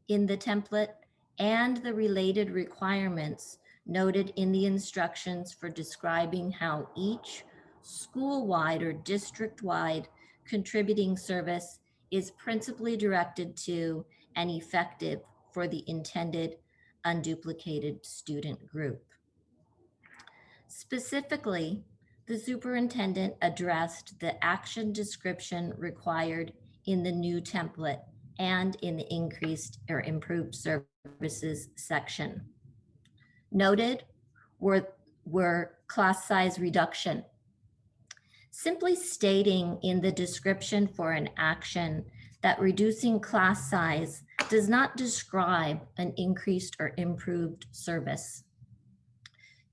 in the template and the related requirements noted in the instructions for describing how each school-wide or district-wide contributing service is principally directed to and effective for the intended unduplicated student group. Specifically, the superintendent addressed the action description required in the new template and in the increased or improved services section. Noted were class size reduction. Simply stating in the description for an action that reducing class size does not describe an increased or improved service.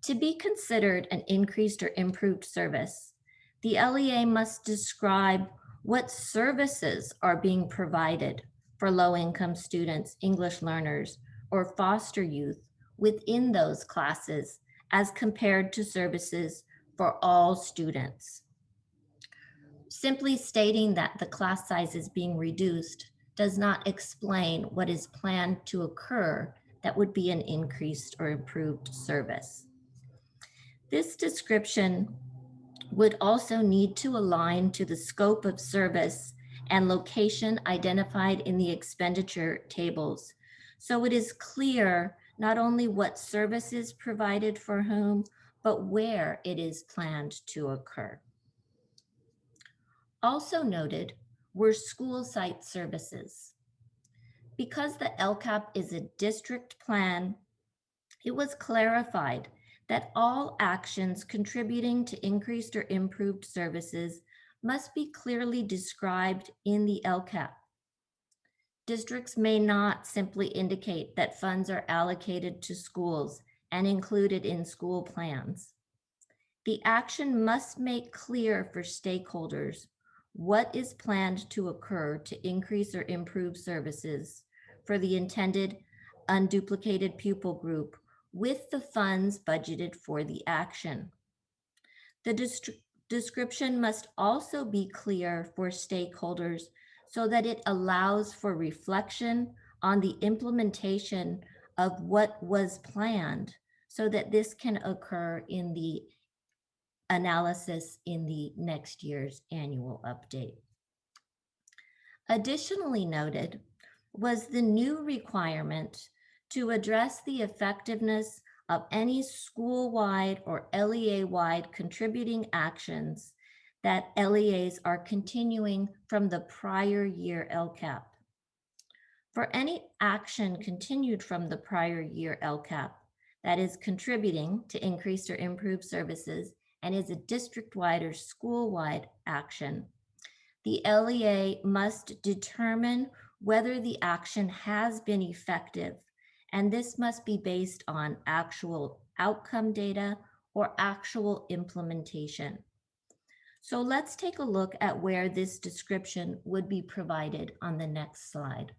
To be considered an increased or improved service, the LEA must describe what services are being provided for low-income students, English learners, or foster youth within those classes as compared to services for all students. Simply stating that the class size is being reduced does not explain what is planned to occur that would be an increased or improved service. This description would also need to align to the scope of service and location identified in the expenditure tables. So it is clear not only what services provided for whom, but where it is planned to occur. Also noted were school site services. Because the LCAP is a district plan, it was clarified that all actions contributing to increased or improved services must be clearly described in the LCAP. Districts may not simply indicate that funds are allocated to schools and included in school plans. The action must make clear for stakeholders what is planned to occur to increase or improve services for the intended unduplicated pupil group with the funds budgeted for the action. The description must also be clear for stakeholders so that it allows for reflection on the implementation of what was planned so that this can occur in the analysis in the next year's annual update. Additionally noted was the new requirement to address the effectiveness of any school-wide or LEA-wide contributing actions that LEAs are continuing from the prior year LCAP. For any action continued from the prior year LCAP that is contributing to increased or improved services and is a district-wide or school-wide action, the LEA must determine whether the action has been effective, and this must be based on actual outcome data or actual implementation. So let's take a look at where this description would be provided on the next slide.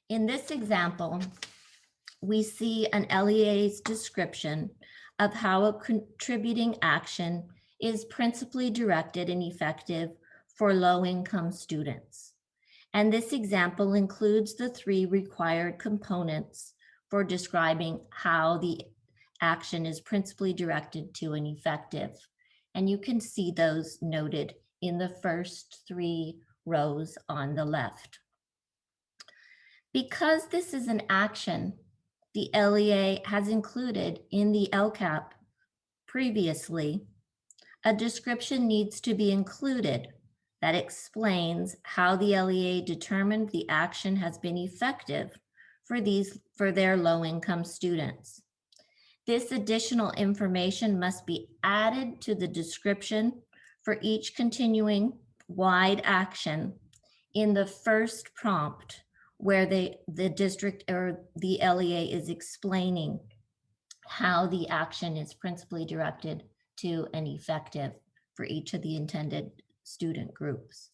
In this example, we see an LEA's description of how a contributing action is principally directed and effective for low-income students. And this example includes the 3 required components for describing how the action is principally directed to and effective. And you can see those noted in the first 3 rows on the left. Because this is an action the LEA has included in the LCAP previously, a description needs to be included that explains how the LEA determined the action has been effective for their low-income students. This additional information must be added to the description for each continuing wide action in the first prompt where the district or the LEA is explaining how the action is principally directed to and effective for each of the intended student groups.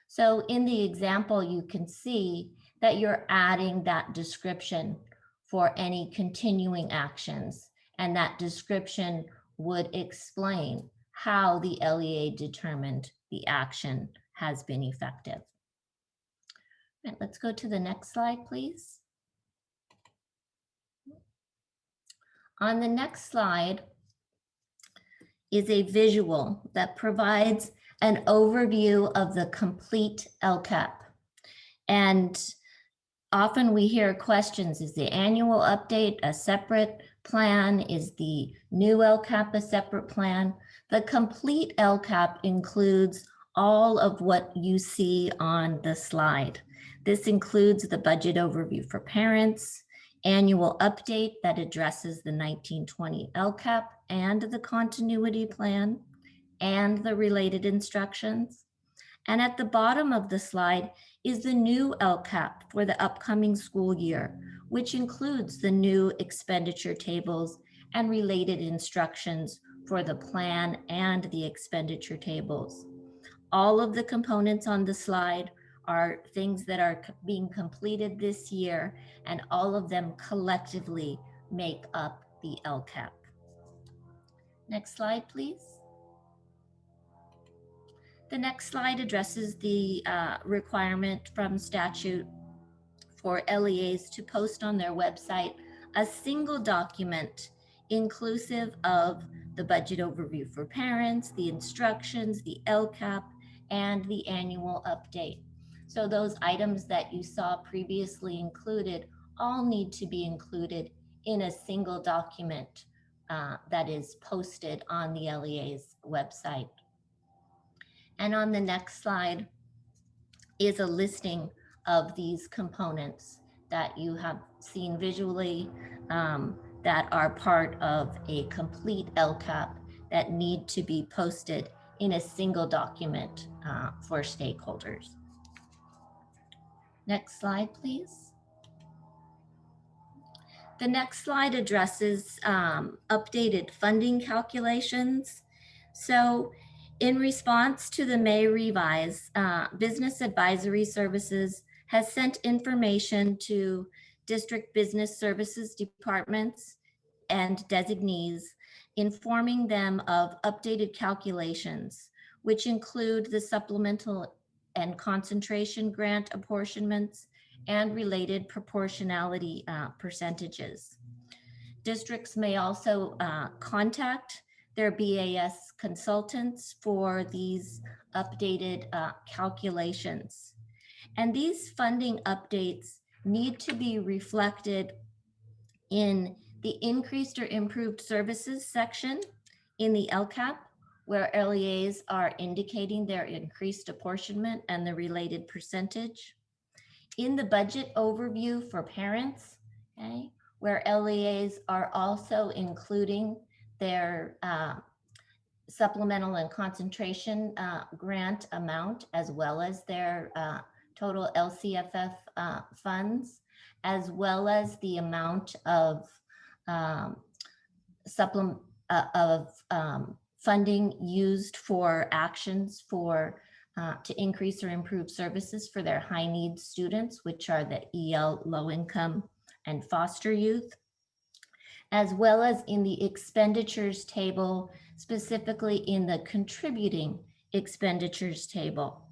So in the example, you can see that you're adding that description for any continuing actions, and that description would explain how the LEA determined the action has been effective. And let's go to the next slide, please. On the next slide is a visual that provides an overview of the complete LCAP. And often we hear questions, is the annual update a separate plan? Is the new LCAP a separate plan? The complete LCAP includes all of what you see on the slide. This includes the budget overview for parents, annual update that addresses the 1920 LCAP and the continuity plan and the related instructions. And at the bottom of the slide is the new LCAP for the upcoming school year, which includes the new expenditure tables and related instructions for the plan and the expenditure tables. All of the components on the slide are things that are being completed this year, and all of them collectively make up the LCAP. Next slide, please. The next slide addresses the requirement from statute for LEAs to post on their website a single document inclusive of the budget overview for parents, the instructions, the LCAP, and the annual update. So those items that you saw previously included all need to be included in a single document that is posted on the LEA's website. And on the next slide is a listing of these components that you have seen visually that are part of a complete LCAP that need to be posted in a single document for stakeholders. Next slide, please. The next slide addresses updated funding calculations. So in response to the May revise, Business Advisory Services has sent information to district business services departments and designees, informing them of updated calculations, which include the supplemental and concentration grant apportionments and related proportionality percentages. Districts may also contact their BAS consultants for these updated calculations. And these funding updates need to be reflected in the increased or improved services section in the LCAP, where LEAs are indicating their increased apportionment and the related percentage. In the budget overview for parents, okay, where LEAs are also including their supplemental and concentration grant amount, as well as their total LCFF funds, as well as the amount of funding used for actions for to increase or improve services for their high needs students, which are the EL, low income, and foster youth, as well as in the expenditures table, specifically in the contributing expenditures table.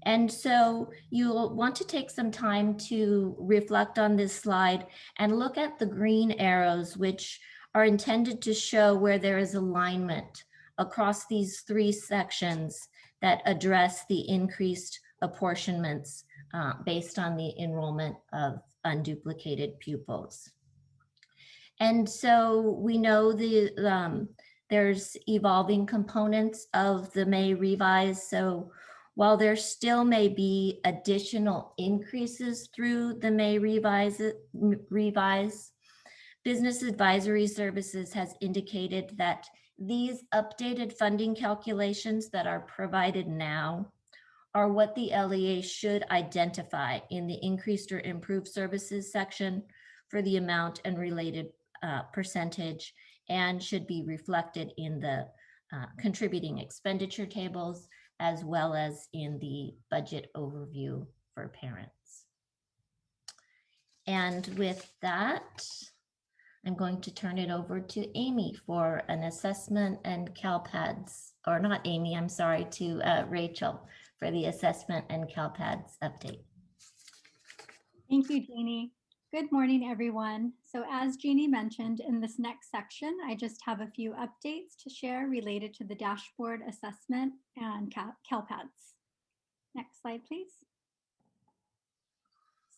And so you'll want to take some time to reflect on this slide and look at the green arrows, which are intended to show where there is alignment across these three sections that address the increased apportionments based on the enrollment of unduplicated pupils. And so we know there's evolving components of the May revise. So while there still may be additional increases through the May revise, Business Advisory Services has indicated that these updated funding calculations that are provided now are what the LEA should identify in the increased or improved services section for the amount and related percentage, and should be reflected in the contributing expenditure tables, as well as in the budget overview for parents. And with that, I'm going to turn it over to Amy for an assessment and Calpads, or not Amy, I'm sorry, to Rachel for the assessment and Calpads update. Thank you, Jeannie. Good morning, everyone. So as Jeannie mentioned, in this next section, I just have a few updates to share related to the dashboard assessment and Calpads. Next slide, please.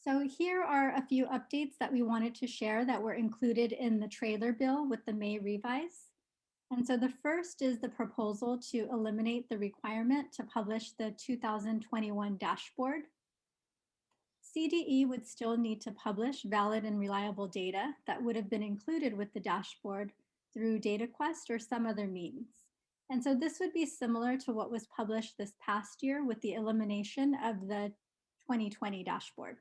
So here are a few updates that we wanted to share that were included in the trailer bill with the May revise. And so the first is the proposal to eliminate the requirement to publish the 2021 dashboard. CDE would still need to publish valid and reliable data that would have been included with the dashboard through DataQuest or some other means. And so this would be similar to what was published this past year with the elimination of the 2020 dashboard.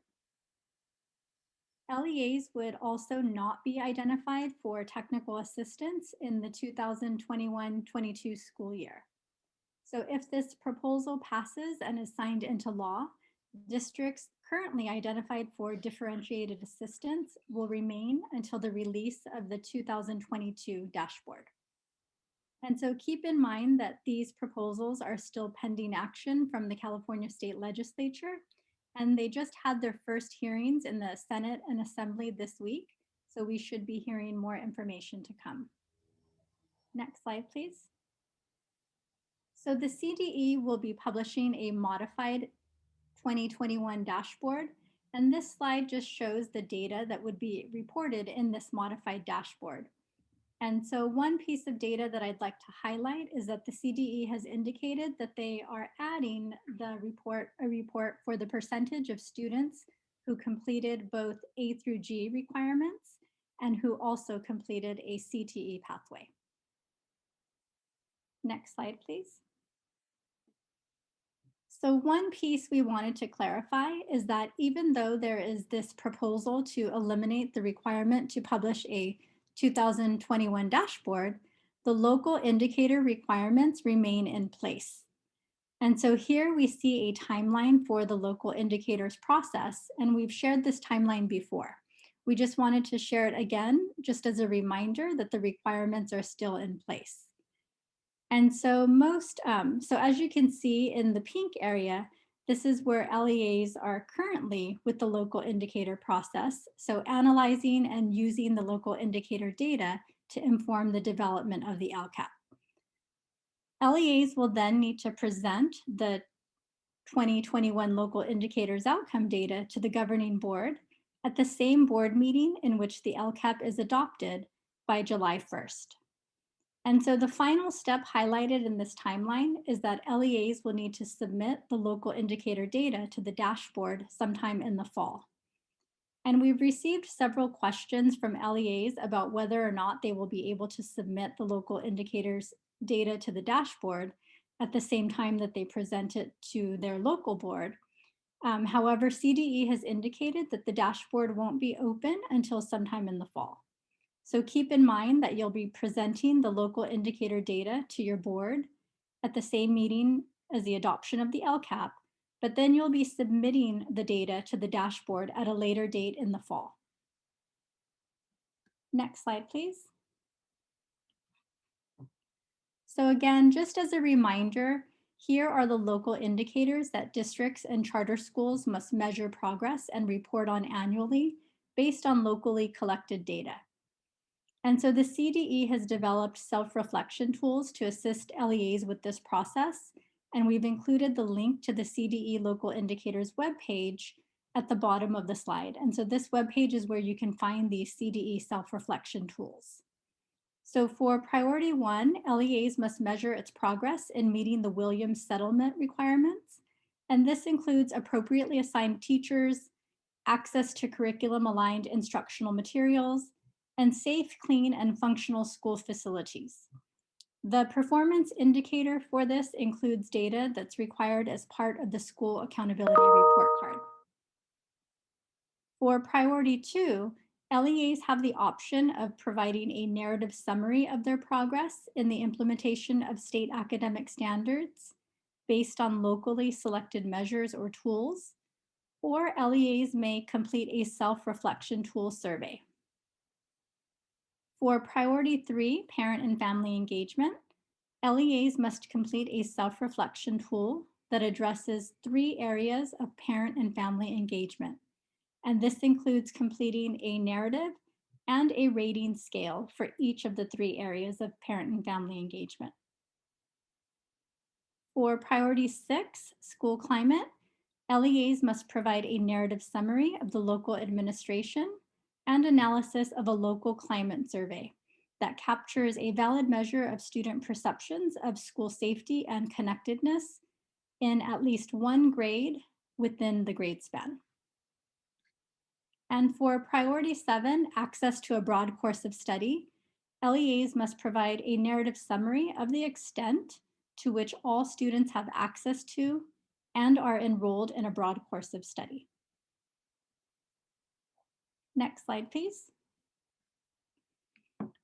LEAs would also not be identified for technical assistance in the 2021-22 school year. So if this proposal passes and is signed into law, districts currently identified for differentiated assistance will remain until the release of the 2022 dashboard. And so keep in mind that these proposals are still pending action from the California State Legislature, and they just had their first hearings in the Senate and Assembly this week. So we should be hearing more information to come. Next slide, please. So the CDE will be publishing a modified 2021 dashboard. And this slide just shows the data that would be reported in this modified dashboard. And so one piece of data that I'd like to highlight is that the CDE has indicated that they are adding a report for the percentage of students who completed both A through G requirements and who also completed a CTE pathway. Next slide, please. So one piece we wanted to clarify is that even though there is this proposal to eliminate the requirement to publish a 2021 dashboard, the local indicator requirements remain in place. And so here we see a timeline for the local indicators process, and we've shared this timeline before. We just wanted to share it again, just as a reminder that the requirements are still in place. And so so as you can see in the pink area, this is where LEAs are currently with the local indicator process. So analyzing and using the local indicator data to inform the development of the LCAP. LEAs will then need to present the 2021 local indicators outcome data to the governing board at the same board meeting in which the LCAP is adopted by July 1st. And so the final step highlighted in this timeline is that LEAs will need to submit the local indicator data to the dashboard sometime in the fall. And we've received several questions from LEAs about whether or not they will be able to submit the local indicators data to the dashboard at the same time that they present it to their local board. However, CDE has indicated that the dashboard won't be open until sometime in the fall. So keep in mind that you'll be presenting the local indicator data to your board at the same meeting as the adoption of the LCAP, but then you'll be submitting the data to the dashboard at a later date in the fall. Next slide, please. So again, just as a reminder, here are the local indicators that districts and charter schools must measure progress and report on annually based on locally collected data. And so the CDE has developed self-reflection tools to assist LEAs with this process. And we've included the link to the CDE local indicators webpage at the bottom of the slide. And so this webpage is where you can find these CDE self-reflection tools. So for priority 1, LEAs must measure its progress in meeting the Williams settlement requirements. And this includes appropriately assigned teachers, access to curriculum-aligned instructional materials, and safe, clean, and functional school facilities. The performance indicator for this includes data that's required as part of the school accountability report card. For priority 2, LEAs have the option of providing a narrative summary of their progress in the implementation of state academic standards based on locally selected measures or tools, or LEAs may complete a self-reflection tool survey. For priority 3, parent and family engagement, LEAs must complete a self-reflection tool that addresses 3 areas of parent and family engagement. And this includes completing a narrative and a rating scale for each of the 3 areas of parent and family engagement. For priority 6, school climate, LEAs must provide a narrative summary of the local administration and analysis of a local climate survey that captures a valid measure of student perceptions of school safety and connectedness in at least 1 grade within the grade span. And for priority 7, access to a broad course of study, LEAs must provide a narrative summary of the extent to which all students have access to and are enrolled in a broad course of study. Next slide, please.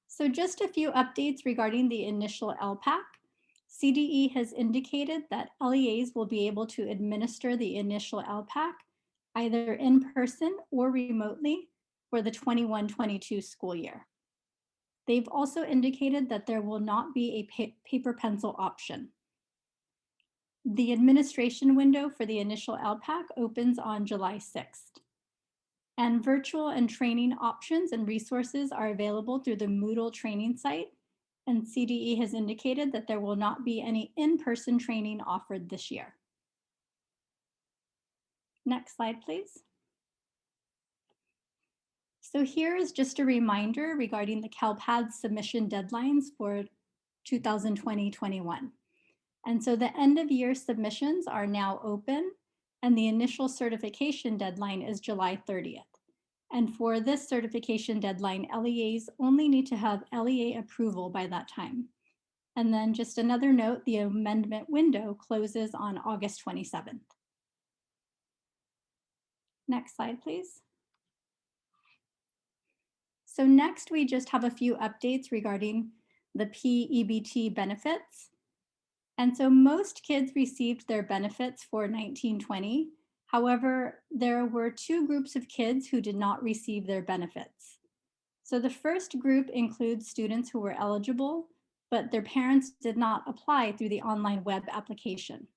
So just a few updates regarding the initial LPAC. CDE has indicated that LEAs will be able to administer the initial LPAC either in person or remotely for the 21-22 school year. They've also indicated that there will not be a paper pencil option. The administration window for the initial LPAC opens on July 6th. And virtual and training options and resources are available through the Moodle training site. And CDE has indicated that there will not be any in-person training offered this year. Next slide, please. So here is just a reminder regarding the Calpads submission deadlines for 2020-21. And so the end of year submissions are now open, and the initial certification deadline is July 30th. And for this certification deadline, LEAs only need to have LEA approval by that time. And then just another note, the amendment window closes on August 27th. Next slide, please. So next, we just have a few updates regarding the PEBT benefits. And so most kids received their benefits for 1920. However, there were two groups of kids who did not receive their benefits. So the first group includes students who were eligible, but their parents did not apply through the online web application.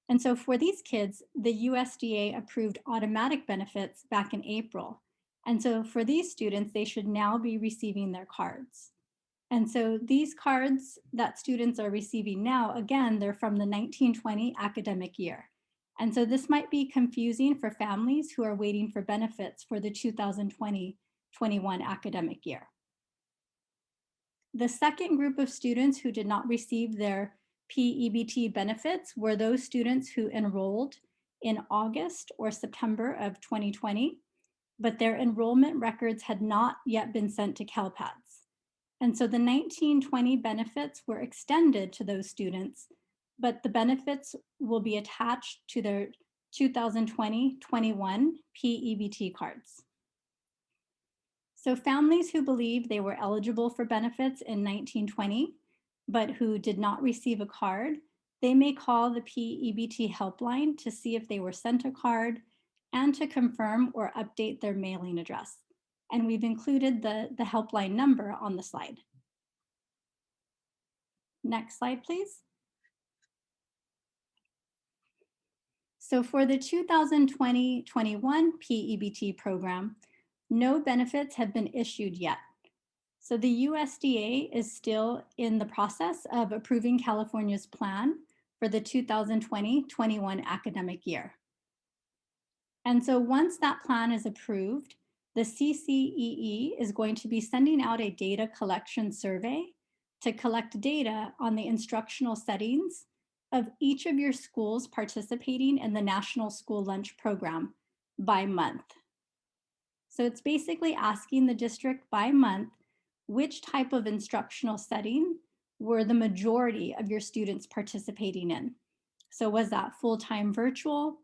And so for these kids, the USDA approved automatic benefits back in April. And so for these students, they should now be receiving their cards. And so these cards that students are receiving now, again, they're from the 1920 academic year. And so this might be confusing for families who are waiting for benefits for the 2020-21 academic year. The second group of students who did not receive their PEBT benefits were those students who enrolled in August or September of 2020, but their enrollment records had not yet been sent to Calpads. And so the 1920 benefits were extended to those students, but the benefits will be attached to their 2020-21 PEBT cards. So families who believe they were eligible for benefits in 1920, but who did not receive a card, they may call the PEBT helpline to see if they were sent a card and to confirm or update their mailing address. And we've included the helpline number on the slide. Next slide, please. So for the 2020-21 PEBT program, no benefits have been issued yet. So the USDA is still in the process of approving California's plan for the 2020-21 academic year. And so once that plan is approved, the CCEE is going to be sending out a data collection survey to collect data on the instructional settings of each of your schools participating in the National School Lunch Program by month. So it's basically asking the district by month which type of instructional setting were the majority of your students participating in. So was that full-time virtual,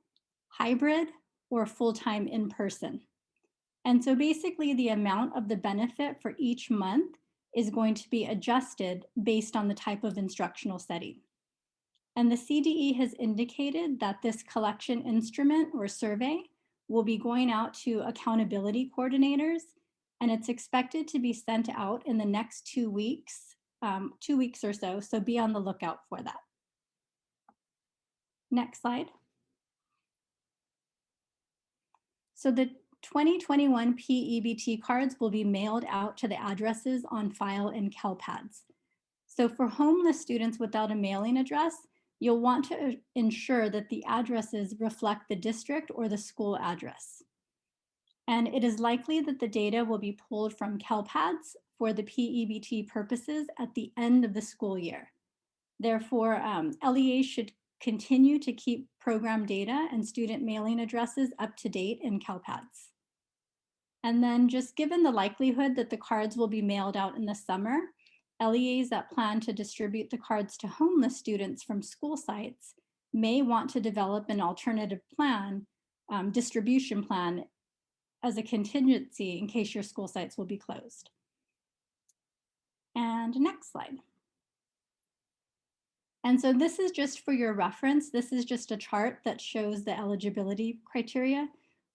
hybrid, or full-time in-person? And so basically the amount of the benefit for each month is going to be adjusted based on the type of instructional setting. And the CDE has indicated that this collection instrument or survey will be going out to accountability coordinators, and it's expected to be sent out in the next 2 weeks, 2 weeks or so, so be on the lookout for that. Next slide. So the 2021 PEBT cards will be mailed out to the addresses on file in Calpads. So for homeless students without a mailing address, you'll want to ensure that the addresses reflect the district or the school address. And it is likely that the data will be pulled from Calpads for the PEBT purposes at the end of the school year. Therefore, LEAs should continue to keep program data and student mailing addresses up to date in Calpads. And then just given the likelihood that the cards will be mailed out in the summer, LEAs that plan to distribute the cards to homeless students from school sites may want to develop an alternative plan, distribution plan as a contingency in case your school sites will be closed. And next slide. And so this is just for your reference. This is just a chart that shows the eligibility criteria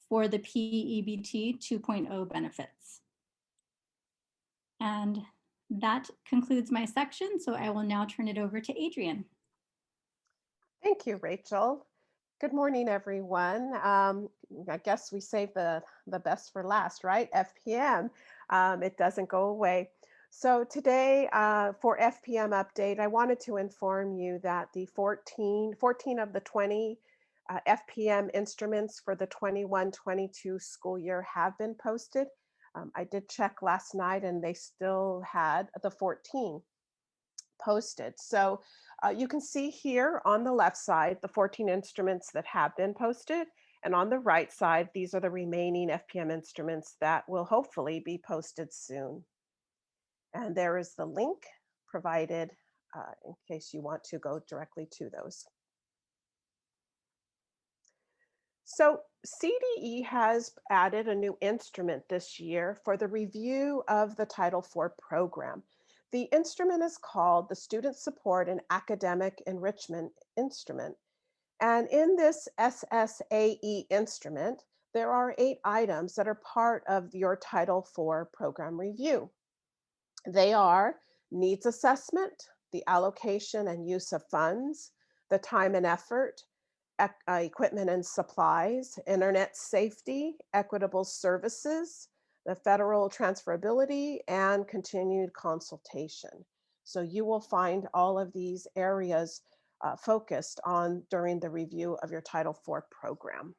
for the PEBT 2.0 benefits. And that concludes my section. So I will now turn it over to Adrienne. Thank you, Rachel. Good morning, everyone. I guess we save the best for last, right? FPM. It doesn't go away. So today, for FPM update, I wanted to inform you that the 14 of the 20 FPM instruments for the 21-22 school year have been posted. I did check last night and they still had the 14 posted. So you can see here on the left side, the 14 instruments that have been posted. And on the right side, these are the remaining FPM instruments that will hopefully be posted soon. And there is the link provided in case you want to go directly to those. So CDE has added a new instrument this year for the review of the Title IV program. The instrument is called the Student Support and Academic Enrichment Instrument. And in this SSAE instrument, there are 8 items that are part of your Title IV program review. They are needs assessment, the allocation and use of funds, the time and effort, equipment and supplies, internet safety, equitable services, the federal transferability, and continued consultation. So you will find all of these areas focused on during the review of your Title IV program.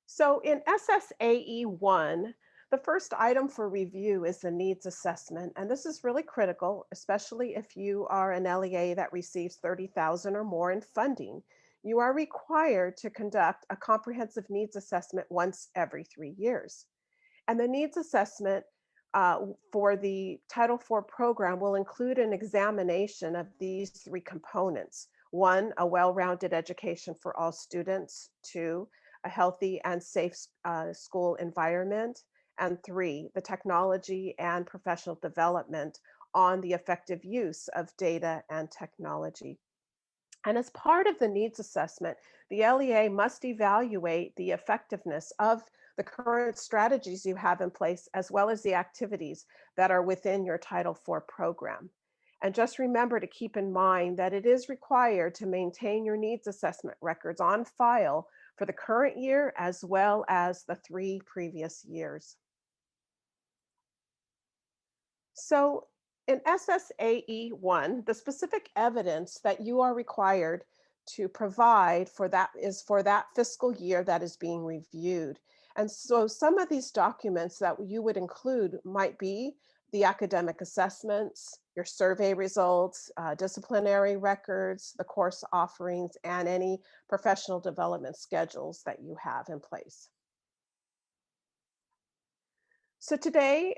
So in SSAE 1, the first item for review is the needs assessment. And this is really critical, especially if you are an LEA that receives $30,000 or more in funding. You are required to conduct a comprehensive needs assessment once every 3 years. And the needs assessment for the Title IV program will include an examination of these 3 components. 1, a well-rounded education for all students. 2, a healthy and safe school environment. And 3, the technology and professional development on the effective use of data and technology. And as part of the needs assessment, the LEA must evaluate the effectiveness of the current strategies you have in place, as well as the activities that are within your Title IV program. And just remember to keep in mind that it is required to maintain your needs assessment records on file for the current year, as well as the 3 previous years. So in SSAE 1, the specific evidence that you are required to provide for that is for that fiscal year that is being reviewed. And so some of these documents that you would include might be the academic assessments, your survey results, disciplinary records, the course offerings, and any professional development schedules that you have in place. So today,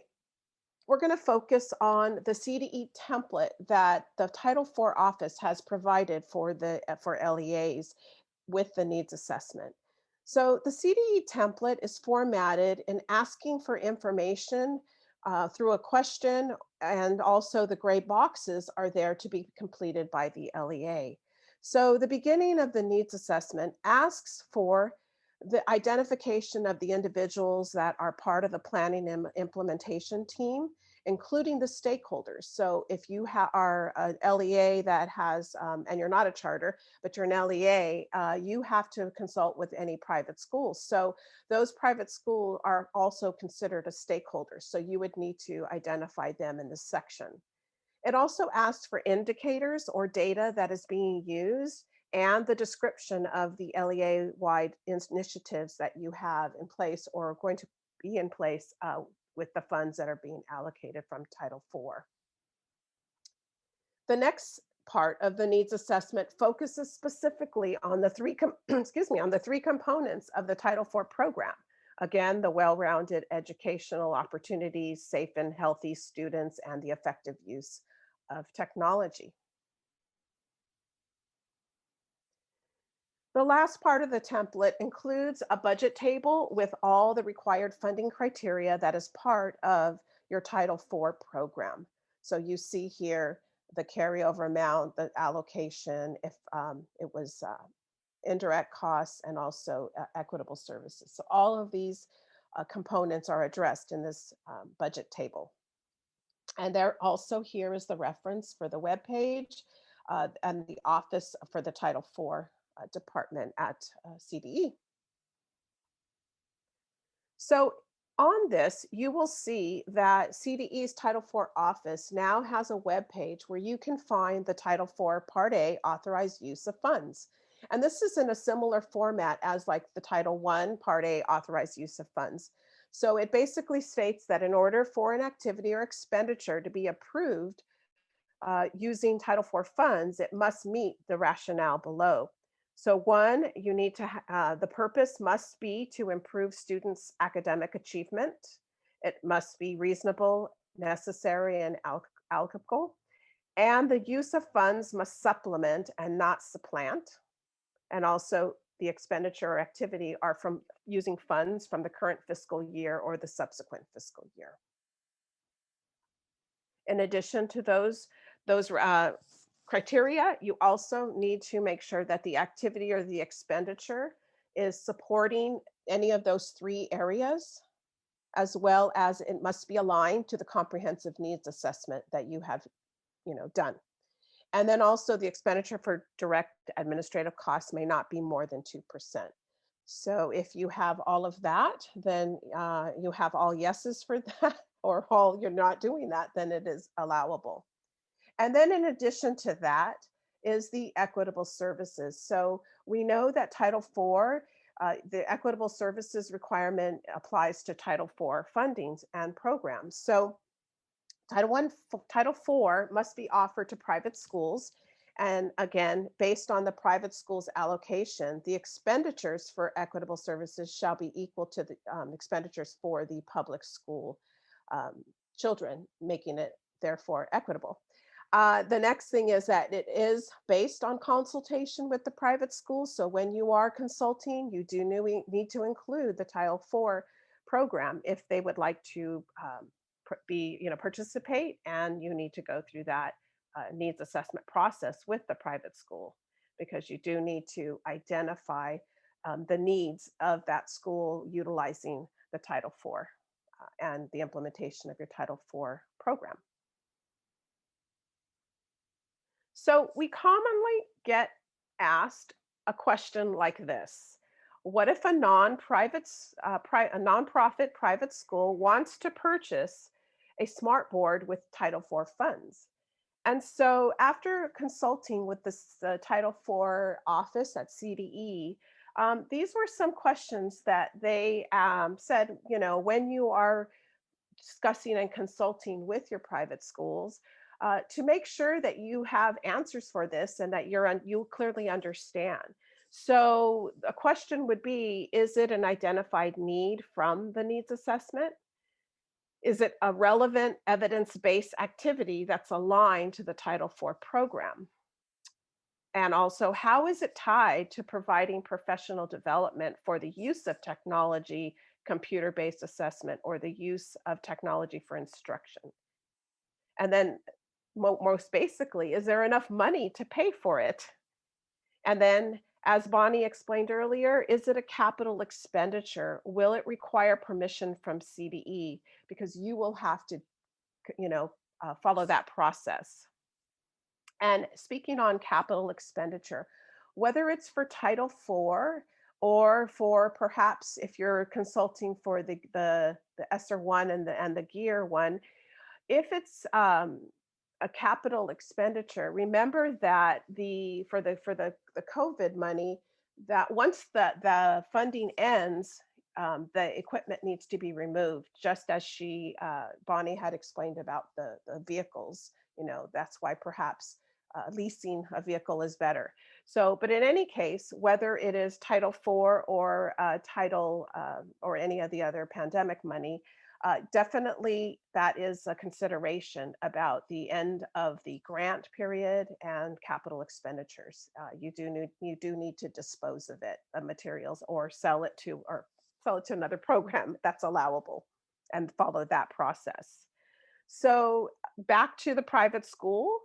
we're going to focus on the CDE template that the Title IV office has provided for LEAs with the needs assessment. So the CDE template is formatted in asking for information through a question, and also the gray boxes are there to be completed by the LEA. So the beginning of the needs assessment asks for the identification of the individuals that are part of the planning and implementation team, including the stakeholders. So if you are an LEA that has, and you're not a charter, but you're an LEA, you have to consult with any private schools. So those private schools are also considered a stakeholder. So you would need to identify them in this section. It also asks for indicators or data that is being used, and the description of the LEA-wide initiatives that you have in place or are going to be in place with the funds that are being allocated from Title IV. The next part of the needs assessment focuses specifically on the 3 components of the Title IV program. Again, the well-rounded educational opportunities, safe and healthy students, and the effective use of technology. The last part of the template includes a budget table with all the required funding criteria that is part of your Title IV program. So you see here the carryover amount, the allocation, if it was indirect costs, and also equitable services. So all of these components are addressed in this budget table. And there also here is the reference for the webpage and the office for the Title IV department at CDE. So on this, you will see that CDE's Title IV office now has a web page where you can find the Title IV Part A authorized use of funds. And this is in a similar format as like the Title I Part A authorized use of funds. So it basically states that in order for an activity or expenditure to be approved using Title IV funds, it must meet the rationale below. So one, you need to, the purpose must be to improve students' academic achievement. It must be reasonable, necessary, and applicable. And the use of funds must supplement and not supplant. And also the expenditure or activity are from using funds from the current fiscal year or the subsequent fiscal year. In addition to those criteria, you also need to make sure that the activity or the expenditure is supporting any of those 3 areas, as well as it must be aligned to the comprehensive needs assessment that you have, done. And then also the expenditure for direct administrative costs may not be more than 2%. So if you have all of that, then you have all yeses for that, or all you're not doing that, then it is allowable. And then in addition to that is the equitable services. So we know that Title IV, the equitable services requirement applies to Title IV fundings and programs. So Title IV must be offered to private schools. And again, based on the private school's allocation, the expenditures for equitable services shall be equal to the expenditures for the public school children, making it therefore equitable. The next thing is that it is based on consultation with the private schools. So when you are consulting, you do need to include the Title IV program if they would like to participate, and you need to go through that needs assessment process with the private school, because you do need to identify the needs of that school utilizing the Title IV and the implementation of your Title IV program. So we commonly get asked a question like this: what if a nonprofit private school wants to purchase a smart board with Title IV funds? And so after consulting with the Title IV office at CDE, these were some questions that they said, when you are discussing and consulting with your private schools, to make sure that you have answers for this and that you clearly understand. So a question would be, is it an identified need from the needs assessment? Is it a relevant evidence-based activity that's aligned to the Title IV program? And also, how is it tied to providing professional development for the use of technology, computer-based assessment, or the use of technology for instruction? And then most basically, is there enough money to pay for it? And then, as Bonnie explained earlier, is it a capital expenditure? Will it require permission from CDE? Because you will have to, follow that process. And speaking on capital expenditure, whether it's for Title IV or for perhaps if you're consulting for the ESSER one and the GEAR one, if it's a capital expenditure, remember that for the COVID money, that once the funding ends, the equipment needs to be removed, just as Bonnie had explained about the vehicles. That's why perhaps leasing a vehicle is better. So, but in any case, whether it is Title IV or Title or any of the other pandemic money, definitely that is a consideration about the end of the grant period and capital expenditures. You do need to dispose of it, the materials, or sell it to another program that's allowable, and follow that process. So back to the private school,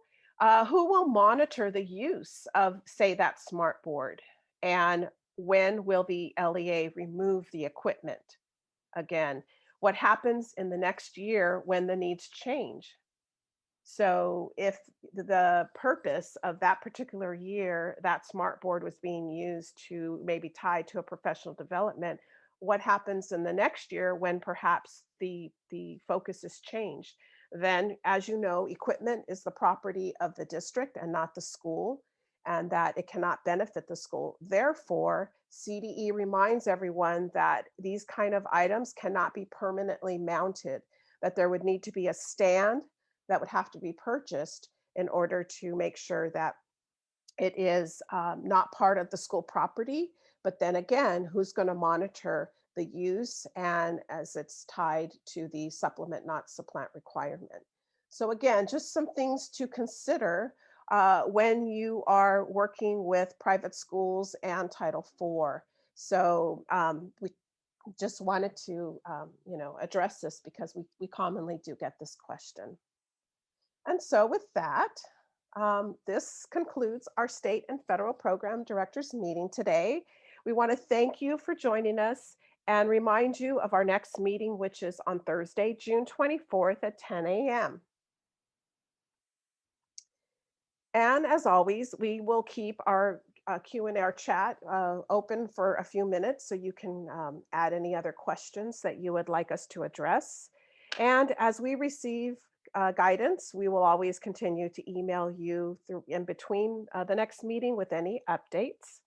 who will monitor the use of, say, that smart board? And when will the LEA remove the equipment? Again, what happens in the next year when the needs change? So if the purpose of that particular year, that smart board was being used to maybe tie to a professional development, what happens in the next year when perhaps the focus is changed? Then, as you know, equipment is the property of the district and not the school, and that it cannot benefit the school. Therefore, CDE reminds everyone that these kind of items cannot be permanently mounted, that there would need to be a stand that would have to be purchased in order to make sure that it is not part of the school property. But then again, who's going to monitor the use, and as it's tied to the supplement not supplant requirement? So again, just some things to consider when you are working with private schools and Title IV. So we just wanted to address this because we commonly do get this question. And so with that, this concludes our state and federal program directors meeting today. We want to thank you for joining us and remind you of our next meeting, which is on Thursday, June 24th at 10 a.m. And as always, we will keep our Q&A chat open for a few minutes so you can add any other questions that you would like us to address. And as we receive guidance, we will always continue to email you through in between the next meeting with any updates.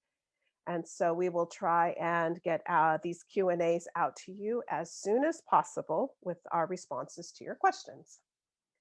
And so we will try and get these Q&As out to you as soon as possible with our responses to your questions.